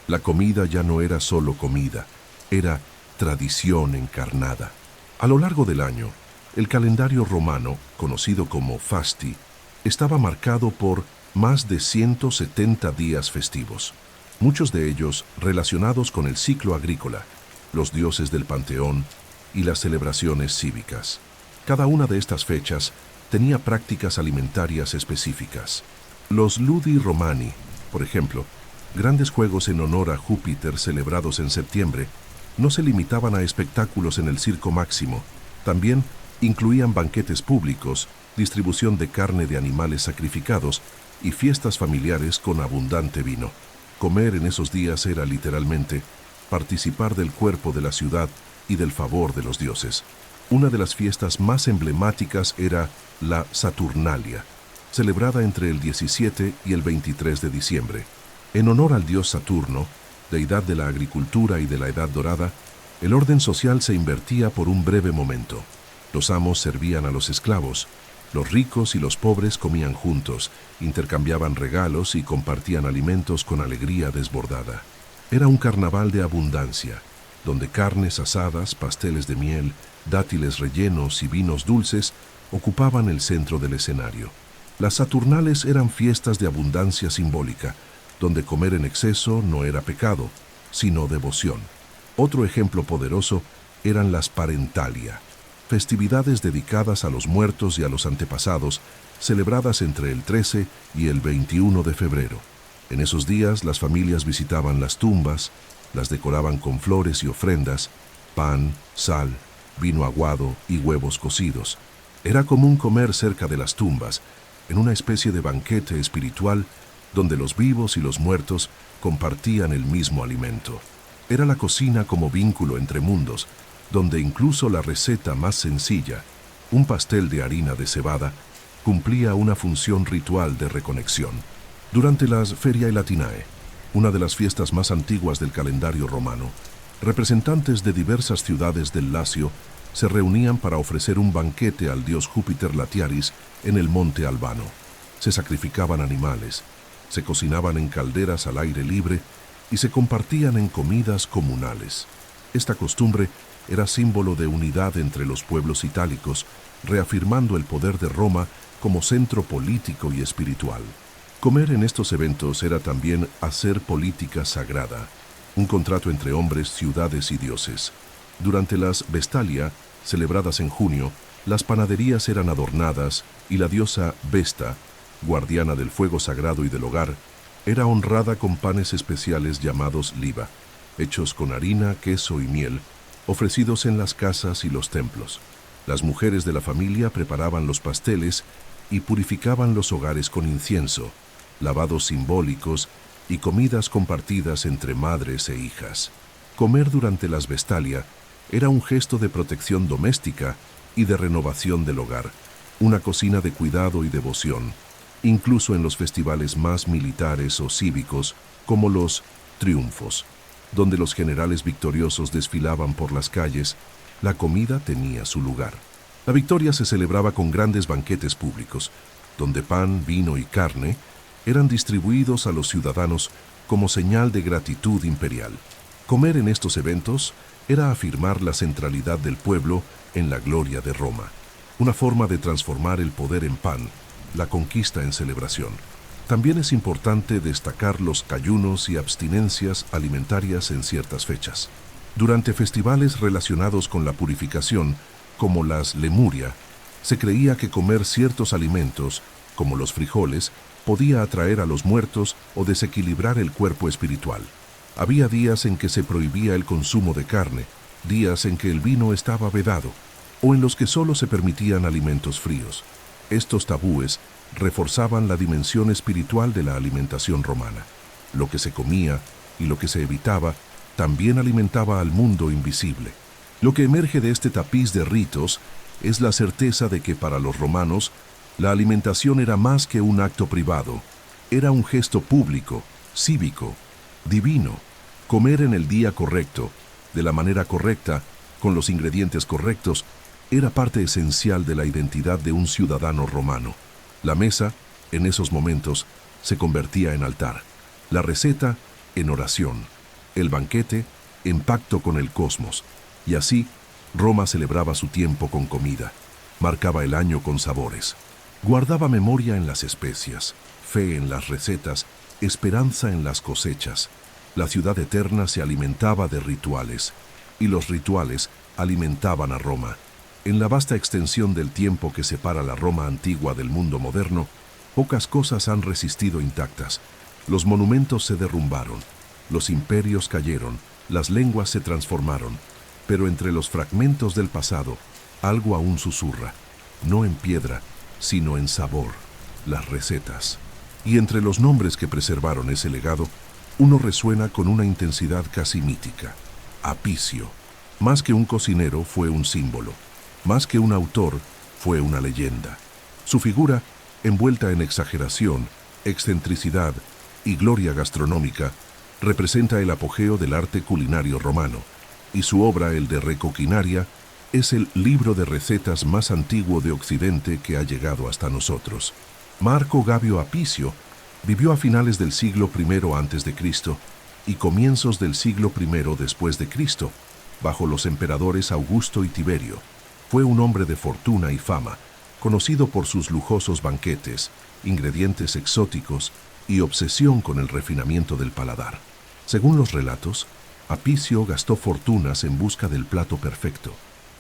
La comida ya no era solo comida, era tradición encarnada. A lo largo del año, el calendario romano, conocido como fasti, estaba marcado por más de 170 días festivos, muchos de ellos relacionados con el ciclo agrícola, los dioses del panteón y las celebraciones cívicas. Cada una de estas fechas tenía prácticas alimentarias específicas. Los Ludi Romani, por ejemplo, grandes juegos en honor a Júpiter celebrados en septiembre, no se limitaban a espectáculos en el Circo Máximo, también incluían banquetes públicos, distribución de carne de animales sacrificados y fiestas familiares con abundante vino. Comer en esos días era literalmente participar del cuerpo de la ciudad y del favor de los dioses. Una de las fiestas más emblemáticas era la Saturnalia, celebrada entre el 17 y el 23 de diciembre. En honor al dios Saturno, deidad de la agricultura y de la Edad Dorada, el orden social se invertía por un breve momento. Los amos servían a los esclavos, los ricos y los pobres comían juntos, intercambiaban regalos y compartían alimentos con alegría desbordada. Era un carnaval de abundancia, donde carnes asadas, pasteles de miel, dátiles rellenos y vinos dulces ocupaban el centro del escenario. Las Saturnales eran fiestas de abundancia simbólica, donde comer en exceso no era pecado, sino devoción. Otro ejemplo poderoso eran las Parentalia, festividades dedicadas a los muertos y a los antepasados, celebradas entre el 13 y el 21 de febrero. En esos días las familias visitaban las tumbas, las decoraban con flores y ofrendas, pan, sal, vino aguado y huevos cocidos. Era común comer cerca de las tumbas, en una especie de banquete espiritual donde los vivos y los muertos compartían el mismo alimento. Era la cocina como vínculo entre mundos, donde incluso la receta más sencilla, un pastel de harina de cebada, cumplía una función ritual de reconexión. Durante las Feriae Latinae, una de las fiestas más antiguas del calendario romano, representantes de diversas ciudades del Lacio se reunían para ofrecer un banquete al dios Júpiter Latiaris en el monte Albano. Se sacrificaban animales, se cocinaban en calderas al aire libre y se compartían en comidas comunales. Esta costumbre era símbolo de unidad entre los pueblos itálicos, reafirmando el poder de Roma como centro político y espiritual. Comer en estos eventos era también hacer política sagrada, un contrato entre hombres, ciudades y dioses. Durante las Vestalia, celebradas en junio, las panaderías eran adornadas y la diosa Vesta, guardiana del fuego sagrado y del hogar, era honrada con panes especiales llamados liba, hechos con harina, queso y miel, ofrecidos en las casas y los templos. Las mujeres de la familia preparaban los pasteles y purificaban los hogares con incienso, lavados simbólicos y comidas compartidas entre madres e hijas. Comer durante las Vestalia era un gesto de protección doméstica y de renovación del hogar, una cocina de cuidado y devoción, incluso en los festivales más militares o cívicos, como los triunfos, donde los generales victoriosos desfilaban por las calles. La comida tenía su lugar. La victoria se celebraba con grandes banquetes públicos, donde pan, vino y carne eran distribuidos a los ciudadanos como señal de gratitud imperial. Comer en estos eventos era afirmar la centralidad del pueblo en la gloria de Roma, una forma de transformar el poder en pan, la conquista en celebración. También es importante destacar los ayunos y abstinencias alimentarias en ciertas fechas. Durante festivales relacionados con la purificación, como las Lemuria, se creía que comer ciertos alimentos, como los frijoles, podía atraer a los muertos o desequilibrar el cuerpo espiritual. Había días en que se prohibía el consumo de carne, días en que el vino estaba vedado, o en los que solo se permitían alimentos fríos. Estos tabúes reforzaban la dimensión espiritual de la alimentación romana. Lo que se comía y lo que se evitaba también alimentaba al mundo invisible. Lo que emerge de este tapiz de ritos es la certeza de que para los romanos La alimentación era más que un acto privado, era un gesto público, cívico, divino. Comer en el día correcto, de la manera correcta, con los ingredientes correctos, era parte esencial de la identidad de un ciudadano romano. La mesa, en esos momentos, se convertía en altar, la receta en oración, el banquete en pacto con el cosmos, y así Roma celebraba su tiempo con comida, marcaba el año con sabores, guardaba memoria en las especias, fe en las recetas, esperanza en las cosechas. La ciudad eterna se alimentaba de rituales, y los rituales alimentaban a Roma. En la vasta extensión del tiempo que separa la Roma antigua del mundo moderno, pocas cosas han resistido intactas. Los monumentos se derrumbaron, los imperios cayeron, las lenguas se transformaron, pero entre los fragmentos del pasado, algo aún susurra, no en piedra, sino en sabor, las recetas. Y entre los nombres que preservaron ese legado, uno resuena con una intensidad casi mítica. Apicio. Más que un cocinero, fue un símbolo. Más que un autor, fue una leyenda. Su figura, envuelta en exageración, excentricidad y gloria gastronómica, representa el apogeo del arte culinario romano, y su obra, el de Recoquinaria, es el libro de recetas más antiguo de Occidente que ha llegado hasta nosotros. Marco Gabio Apicio vivió a finales del siglo I a.C. y comienzos del siglo I después de Cristo, bajo los emperadores Augusto y Tiberio. Fue un hombre de fortuna y fama, conocido por sus lujosos banquetes, ingredientes exóticos y obsesión con el refinamiento del paladar. Según los relatos, Apicio gastó fortunas en busca del plato perfecto,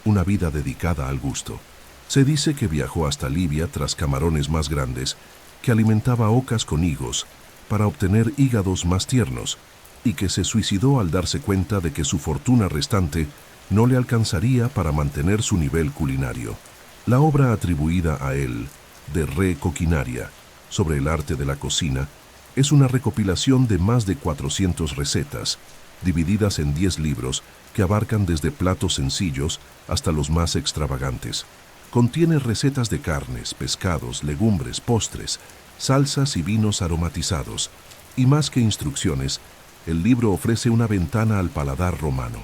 una vida dedicada al gusto. Se dice que viajó hasta Libia tras camarones más grandes, que alimentaba ocas con higos para obtener hígados más tiernos, y que se suicidó al darse cuenta de que su fortuna restante no le alcanzaría para mantener su nivel culinario. La obra atribuida a él, de Recoquinaria, sobre el arte de la cocina, es una recopilación de más de 400 recetas, divididas en 10 libros que abarcan desde platos sencillos hasta los más extravagantes. Contiene recetas de carnes, pescados, legumbres, postres, salsas y vinos aromatizados. Y más que instrucciones, el libro ofrece una ventana al paladar romano,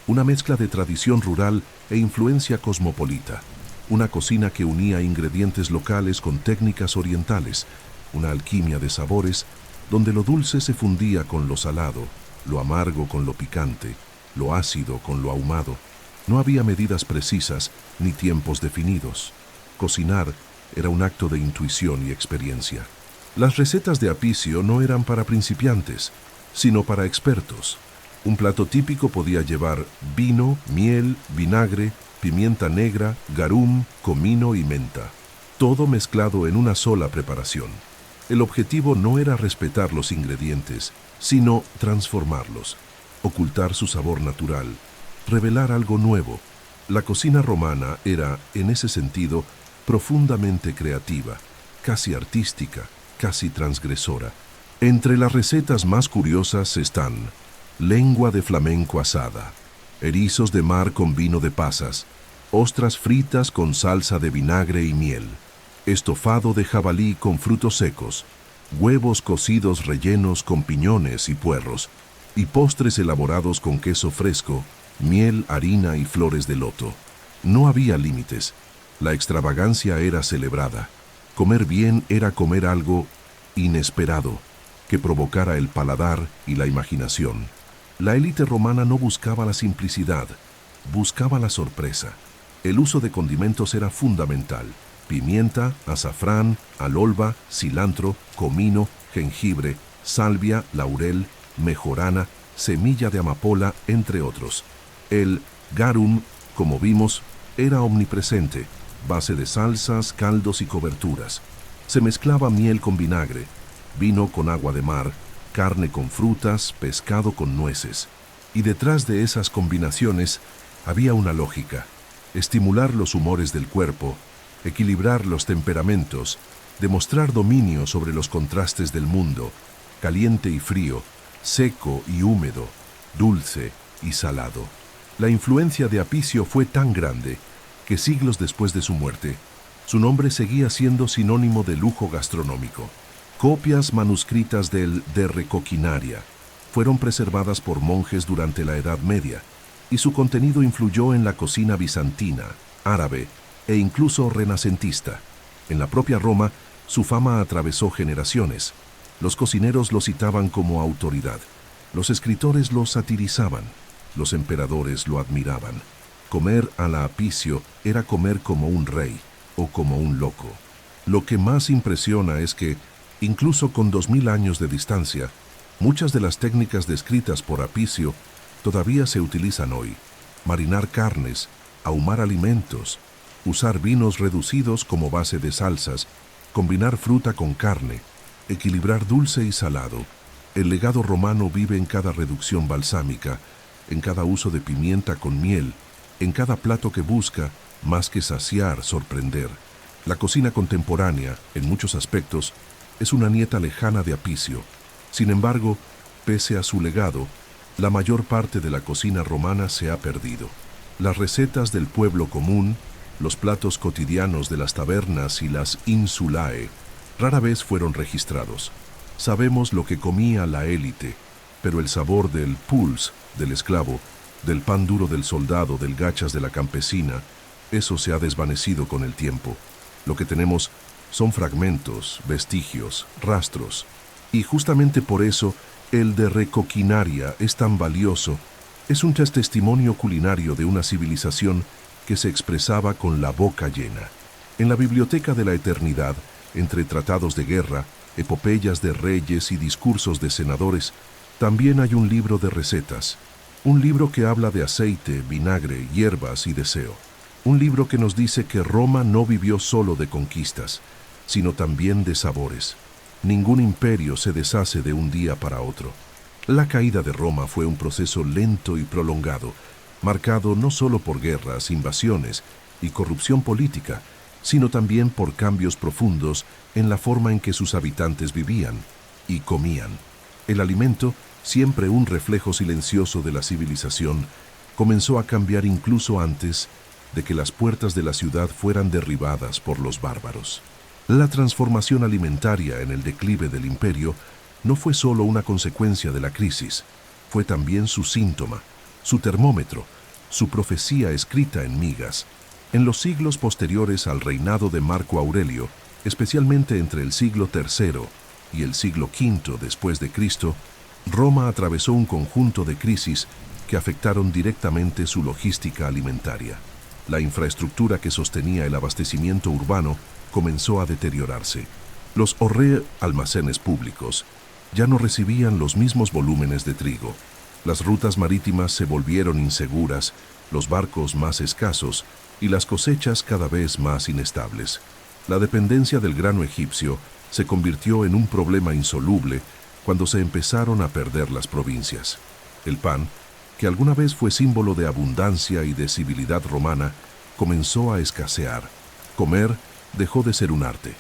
una mezcla de tradición rural e influencia cosmopolita, una cocina que unía ingredientes locales con técnicas orientales, una alquimia de sabores donde lo dulce se fundía con lo salado, lo amargo con lo picante, lo ácido con lo ahumado. No había medidas precisas ni tiempos definidos. Cocinar era un acto de intuición y experiencia. Las recetas de Apicio no eran para principiantes, sino para expertos. Un plato típico podía llevar vino, miel, vinagre, pimienta negra, garum, comino y menta, todo mezclado en una sola preparación. El objetivo no era respetar los ingredientes, sino transformarlos, ocultar su sabor natural, revelar algo nuevo. La cocina romana era, en ese sentido, profundamente creativa, casi artística, casi transgresora. Entre las recetas más curiosas están lengua de flamenco asada, erizos de mar con vino de pasas, ostras fritas con salsa de vinagre y miel, estofado de jabalí con frutos secos, huevos cocidos rellenos con piñones y puerros, y postres elaborados con queso fresco, miel, harina y flores de loto. No había límites. La extravagancia era celebrada. Comer bien era comer algo inesperado, que provocara el paladar y la imaginación. La élite romana no buscaba la simplicidad, buscaba la sorpresa. El uso de condimentos era fundamental. Pimienta, azafrán, alolva, cilantro, comino, jengibre, salvia, laurel, mejorana, semilla de amapola, entre otros. El garum, como vimos, era omnipresente, base de salsas, caldos y coberturas. Se mezclaba miel con vinagre, vino con agua de mar, carne con frutas, pescado con nueces. Y detrás de esas combinaciones había una lógica: estimular los humores del cuerpo, equilibrar los temperamentos, demostrar dominio sobre los contrastes del mundo, caliente y frío, seco y húmedo, dulce y salado. La influencia de Apicio fue tan grande que siglos después de su muerte, Su nombre seguía siendo sinónimo de lujo gastronómico. Copias manuscritas del De Recoquinaria fueron preservadas por monjes durante la Edad Media, y su contenido influyó en la cocina bizantina, árabe e incluso renacentista. En la propia Roma, su fama atravesó generaciones. Los cocineros lo citaban como autoridad, los escritores lo satirizaban, los emperadores lo admiraban. Comer a la Apicio era comer como un rey o como un loco. Lo que más impresiona es que, incluso con 2000 años de distancia, muchas de las técnicas descritas por Apicio todavía se utilizan hoy. Marinar carnes, ahumar alimentos, usar vinos reducidos como base de salsas, combinar fruta con carne, equilibrar dulce y salado. El legado romano vive en cada reducción balsámica, en cada uso de pimienta con miel, en cada plato que busca, más que saciar, sorprender. La cocina contemporánea, en muchos aspectos, es una nieta lejana de Apicio. Sin embargo, pese a su legado, la mayor parte de la cocina romana se ha perdido. Las recetas del pueblo común, los platos cotidianos de las tabernas y las insulae, rara vez fueron registrados. Sabemos lo que comía la élite, pero el sabor del puls, del esclavo, del pan duro del soldado, del gachas de la campesina, eso se ha desvanecido con el tiempo. Lo que tenemos son fragmentos, vestigios, rastros. Y justamente por eso, el De Recoquinaria es tan valioso. Es un testimonio culinario de una civilización que se expresaba con la boca llena. En la Biblioteca de la Eternidad, entre tratados de guerra, epopeyas de reyes y discursos de senadores, también hay un libro de recetas. Un libro que habla de aceite, vinagre, hierbas y deseo. Un libro que nos dice que Roma no vivió solo de conquistas, sino también de sabores. Ningún imperio se deshace de un día para otro. La caída de Roma fue un proceso lento y prolongado, marcado no solo por guerras, invasiones y corrupción política, sino también por cambios profundos en la forma en que sus habitantes vivían y comían. El alimento, siempre un reflejo silencioso de la civilización, comenzó a cambiar incluso antes de que las puertas de la ciudad fueran derribadas por los bárbaros. La transformación alimentaria en el declive del imperio no fue solo una consecuencia de la crisis, fue también su síntoma, su termómetro, su profecía escrita en migas. En los siglos posteriores al reinado de Marco Aurelio, especialmente entre el siglo III y el siglo V después de Cristo, Roma atravesó un conjunto de crisis que afectaron directamente su logística alimentaria. La infraestructura que sostenía el abastecimiento urbano comenzó a deteriorarse. Los almacenes públicos ya no recibían los mismos volúmenes de trigo. Las rutas marítimas se volvieron inseguras, los barcos más escasos y las cosechas cada vez más inestables. La dependencia del grano egipcio se convirtió en un problema insoluble cuando se empezaron a perder las provincias. El pan, que alguna vez fue símbolo de abundancia y de civilidad romana, comenzó a escasear. Comer dejó de ser un arte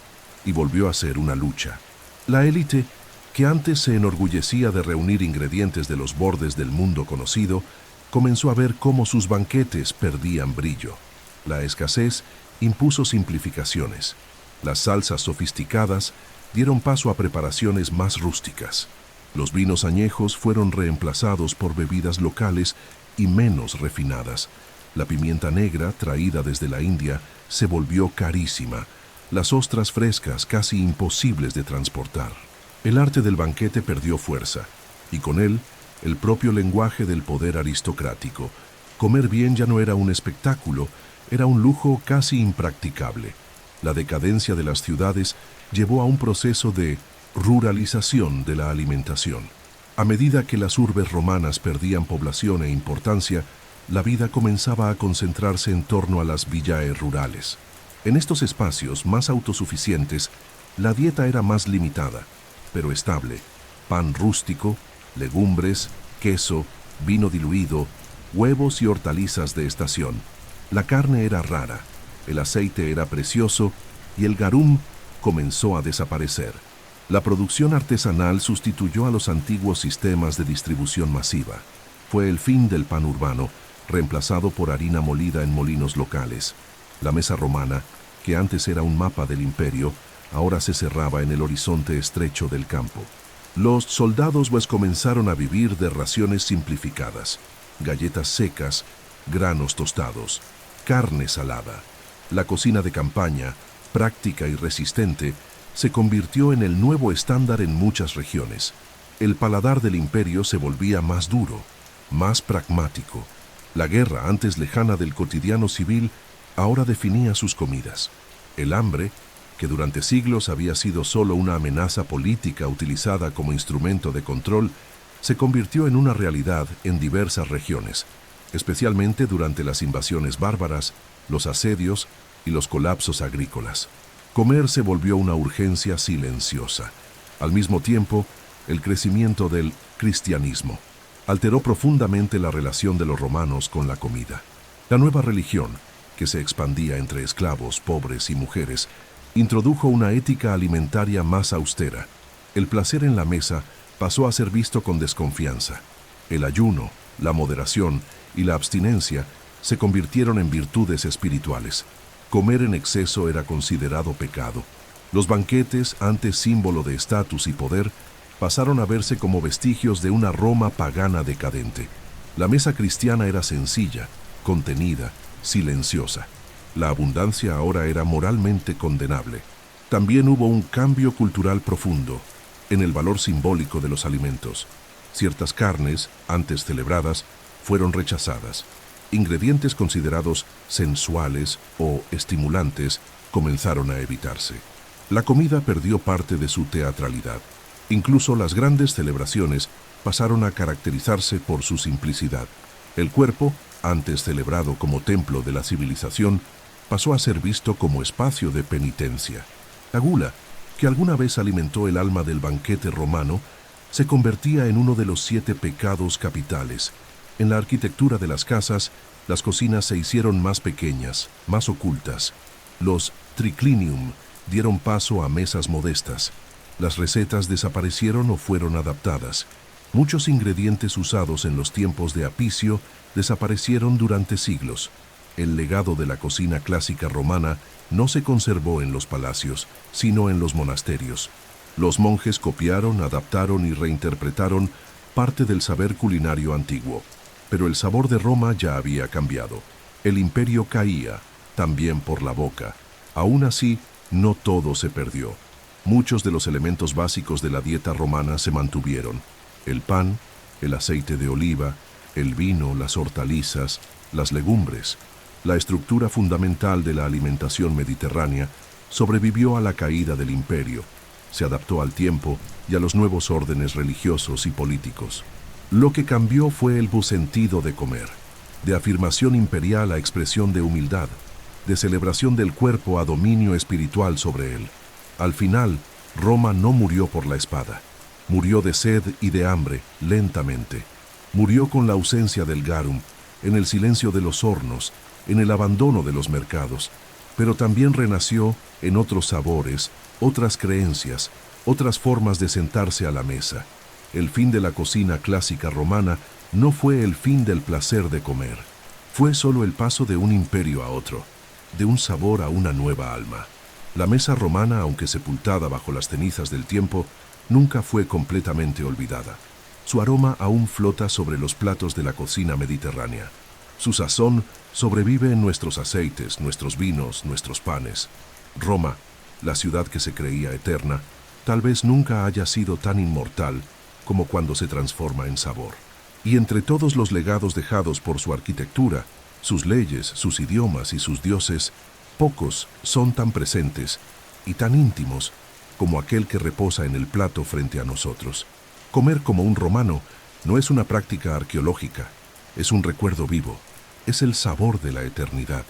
y volvió a ser una lucha. La élite, que antes se enorgullecía de reunir ingredientes de los bordes del mundo conocido, comenzó a ver cómo sus banquetes perdían brillo. La escasez impuso simplificaciones. Las salsas sofisticadas dieron paso a preparaciones más rústicas. Los vinos añejos fueron reemplazados por bebidas locales y menos refinadas. La pimienta negra, traída desde la India, se volvió carísima. Las ostras frescas casi imposibles de transportar. El arte del banquete perdió fuerza, y con él, el propio lenguaje del poder aristocrático. Comer bien ya no era un espectáculo, era un lujo casi impracticable. La decadencia de las ciudades llevó a un proceso de ruralización de la alimentación. A medida que las urbes romanas perdían población e importancia, la vida comenzaba a concentrarse en torno a las villae rurales. En estos espacios más autosuficientes, la dieta era más limitada, pero estable. Pan rústico, legumbres, queso, vino diluido, huevos y hortalizas de estación. La carne era rara, el aceite era precioso y el garum comenzó a desaparecer. La producción artesanal sustituyó a los antiguos sistemas de distribución masiva. Fue el fin del pan urbano, reemplazado por harina molida en molinos locales. La mesa romana, que antes era un mapa del imperio, ahora se cerraba en el horizonte estrecho del campo. Los soldados pues comenzaron a vivir de raciones simplificadas, galletas secas, granos tostados, carne salada. La cocina de campaña, práctica y resistente, se convirtió en el nuevo estándar en muchas regiones. El paladar del imperio se volvía más duro, más pragmático. La guerra, antes lejana del cotidiano civil, ahora definía sus comidas. El hambre, que durante siglos había sido solo una amenaza política utilizada como instrumento de control, se convirtió en una realidad en diversas regiones, especialmente durante las invasiones bárbaras, los asedios y los colapsos agrícolas. Comer se volvió una urgencia silenciosa. Al mismo tiempo, el crecimiento del cristianismo alteró profundamente la relación de los romanos con la comida. La nueva religión, que se expandía entre esclavos, pobres y mujeres, introdujo una ética alimentaria más austera. El placer en la mesa pasó a ser visto con desconfianza. El ayuno, la moderación y la abstinencia se convirtieron en virtudes espirituales. Comer en exceso era considerado pecado. Los banquetes, antes símbolo de estatus y poder, pasaron a verse como vestigios de una Roma pagana decadente. La mesa cristiana era sencilla, contenida, silenciosa. La abundancia ahora era moralmente condenable. También hubo un cambio cultural profundo en el valor simbólico de los alimentos. Ciertas carnes, antes celebradas, fueron rechazadas. Ingredientes considerados sensuales o estimulantes comenzaron a evitarse. La comida perdió parte de su teatralidad. Incluso las grandes celebraciones pasaron a caracterizarse por su simplicidad. El cuerpo, antes celebrado como templo de la civilización, pasó a ser visto como espacio de penitencia. La gula, que alguna vez alimentó el alma del banquete romano, se convertía en uno de los 7 pecados capitales. En la arquitectura de las casas, las cocinas se hicieron más pequeñas, más ocultas. Los triclinium dieron paso a mesas modestas. Las recetas desaparecieron o fueron adaptadas. Muchos ingredientes usados en los tiempos de Apicio desaparecieron durante siglos. El legado de la cocina clásica romana no se conservó en los palacios, sino en los monasterios. Los monjes copiaron, adaptaron y reinterpretaron parte del saber culinario antiguo. Pero el sabor de Roma ya había cambiado. El imperio caía, también por la boca. Aún así, no todo se perdió. Muchos de los elementos básicos de la dieta romana se mantuvieron. El pan, el aceite de oliva, el vino, las hortalizas, las legumbres. La estructura fundamental de la alimentación mediterránea sobrevivió a la caída del imperio. Se adaptó al tiempo y a los nuevos órdenes religiosos y políticos. Lo que cambió fue el sentido de comer, de afirmación imperial a expresión de humildad, de celebración del cuerpo a dominio espiritual sobre él. Al final, Roma no murió por la espada. Murió de sed y de hambre, lentamente. Murió con la ausencia del garum, en el silencio de los hornos, en el abandono de los mercados, pero también renació en otros sabores, otras creencias, otras formas de sentarse a la mesa. El fin de la cocina clásica romana no fue el fin del placer de comer. Fue solo el paso de un imperio a otro, de un sabor a una nueva alma. La mesa romana, aunque sepultada bajo las cenizas del tiempo, nunca fue completamente olvidada. Su aroma aún flota sobre los platos de la cocina mediterránea. Su sazón sobrevive en nuestros aceites, nuestros vinos, nuestros panes. Roma, la ciudad que se creía eterna, tal vez nunca haya sido tan inmortal como cuando se transforma en sabor. Y entre todos los legados dejados por su arquitectura, sus leyes, sus idiomas y sus dioses, pocos son tan presentes y tan íntimos como aquel que reposa en el plato frente a nosotros. Comer como un romano no es una práctica arqueológica, es un recuerdo vivo, es el sabor de la eternidad.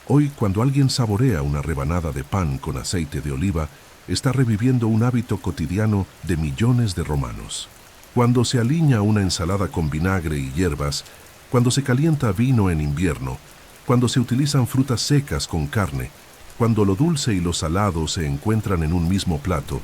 Hoy, cuando alguien saborea una rebanada de pan con aceite de oliva, está reviviendo un hábito cotidiano de millones de romanos. Cuando se aliña una ensalada con vinagre y hierbas, cuando se calienta vino en invierno, cuando se utilizan frutas secas con carne, cuando lo dulce y lo salado se encuentran en un mismo plato,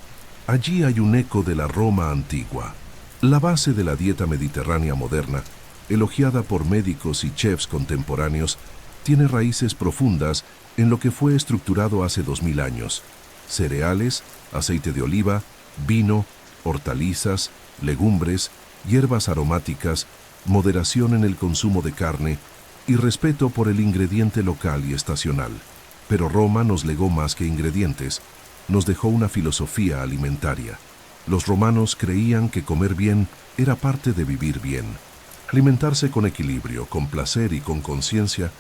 allí hay un eco de la Roma antigua. La base de la dieta mediterránea moderna, elogiada por médicos y chefs contemporáneos, tiene raíces profundas en lo que fue estructurado hace 2000 años. Cereales, aceite de oliva, vino, hortalizas, legumbres, hierbas aromáticas, moderación en el consumo de carne y respeto por el ingrediente local y estacional. Pero Roma nos legó más que ingredientes, nos dejó una filosofía alimentaria. Los romanos creían que comer bien era parte de vivir bien. Alimentarse con equilibrio, con placer y con conciencia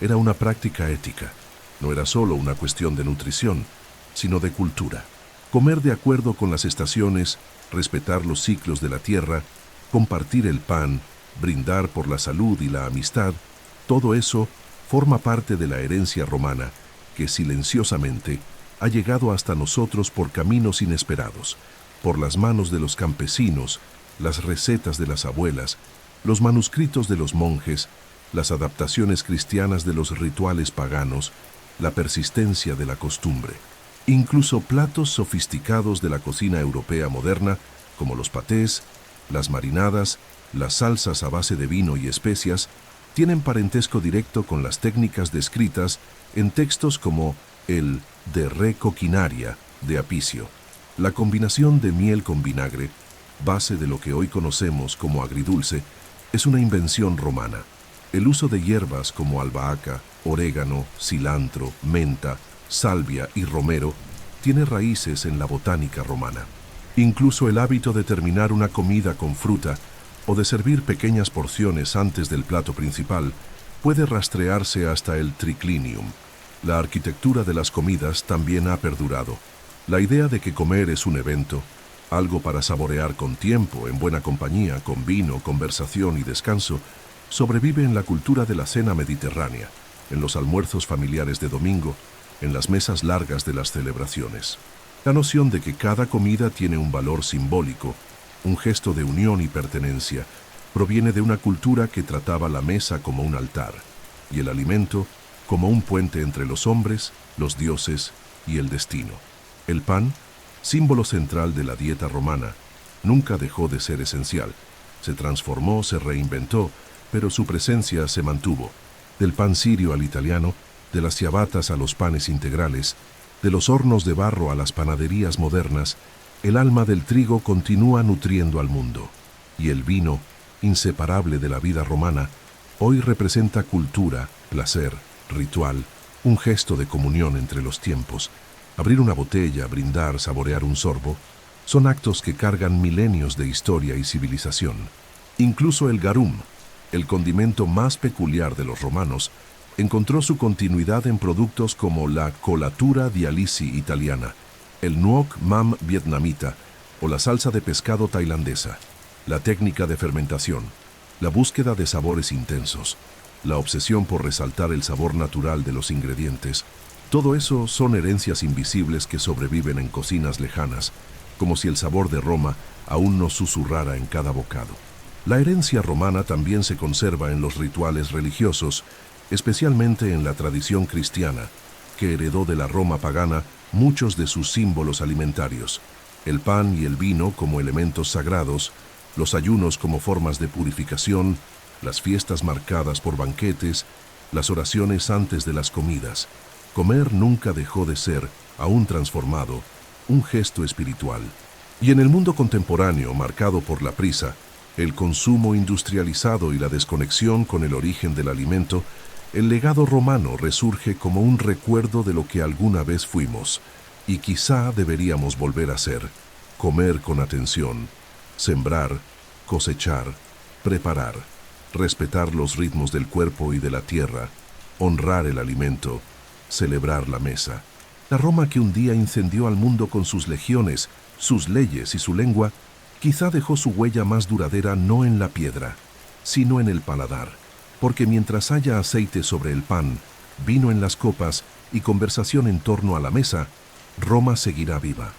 era una práctica ética. No era solo una cuestión de nutrición, sino de cultura. Comer de acuerdo con las estaciones, respetar los ciclos de la tierra, compartir el pan, brindar por la salud y la amistad, todo eso forma parte de la herencia romana que silenciosamente ha llegado hasta nosotros por caminos inesperados, por las manos de los campesinos, las recetas de las abuelas, los manuscritos de los monjes, las adaptaciones cristianas de los rituales paganos, la persistencia de la costumbre. Incluso platos sofisticados de la cocina europea moderna, como los patés, las marinadas, las salsas a base de vino y especias, tienen parentesco directo con las técnicas descritas en textos como el De Re Coquinaria de Apicio. La combinación de miel con vinagre, base de lo que hoy conocemos como agridulce, es una invención romana. El uso de hierbas como albahaca, orégano, cilantro, menta, salvia y romero tiene raíces en la botánica romana. Incluso el hábito de terminar una comida con fruta o de servir pequeñas porciones antes del plato principal puede rastrearse hasta el triclinium. La arquitectura de las comidas también ha perdurado. La idea de que comer es un evento, algo para saborear con tiempo, en buena compañía, con vino, conversación y descanso, sobrevive en la cultura de la cena mediterránea, en los almuerzos familiares de domingo, en las mesas largas de las celebraciones. La noción de que cada comida tiene un valor simbólico, un gesto de unión y pertenencia, proviene de una cultura que trataba la mesa como un altar y el alimento como un puente entre los hombres, los dioses y el destino. El pan, símbolo central de la dieta romana, nunca dejó de ser esencial. Se transformó, se reinventó, pero su presencia se mantuvo. Del pan sirio al italiano, de las ciabatas a los panes integrales, de los hornos de barro a las panaderías modernas, el alma del trigo continúa nutriendo al mundo. Y el vino, inseparable de la vida romana, hoy representa cultura, placer, ritual, un gesto de comunión entre los tiempos. Abrir una botella, brindar, saborear un sorbo, son actos que cargan milenios de historia y civilización. Incluso el garum, el condimento más peculiar de los romanos, encontró su continuidad en productos como la colatura di alici italiana, el nuoc mam vietnamita o la salsa de pescado tailandesa. La técnica de fermentación, la búsqueda de sabores intensos, la obsesión por resaltar el sabor natural de los ingredientes, todo eso son herencias invisibles que sobreviven en cocinas lejanas, como si el sabor de Roma aún nos susurrara en cada bocado. La herencia romana también se conserva en los rituales religiosos, especialmente en la tradición cristiana, que heredó de la Roma pagana muchos de sus símbolos alimentarios, el pan y el vino como elementos sagrados, los ayunos como formas de purificación, las fiestas marcadas por banquetes, las oraciones antes de las comidas. Comer nunca dejó de ser, aún transformado, un gesto espiritual. Y en el mundo contemporáneo, marcado por la prisa, el consumo industrializado y la desconexión con el origen del alimento, el legado romano resurge como un recuerdo de lo que alguna vez fuimos, y quizá deberíamos volver a ser: comer con atención, sembrar, cosechar, preparar, respetar los ritmos del cuerpo y de la tierra, honrar el alimento, celebrar la mesa. La Roma que un día incendió al mundo con sus legiones, sus leyes y su lengua, quizá dejó su huella más duradera no en la piedra, sino en el paladar, porque mientras haya aceite sobre el pan, vino en las copas y conversación en torno a la mesa, Roma seguirá viva.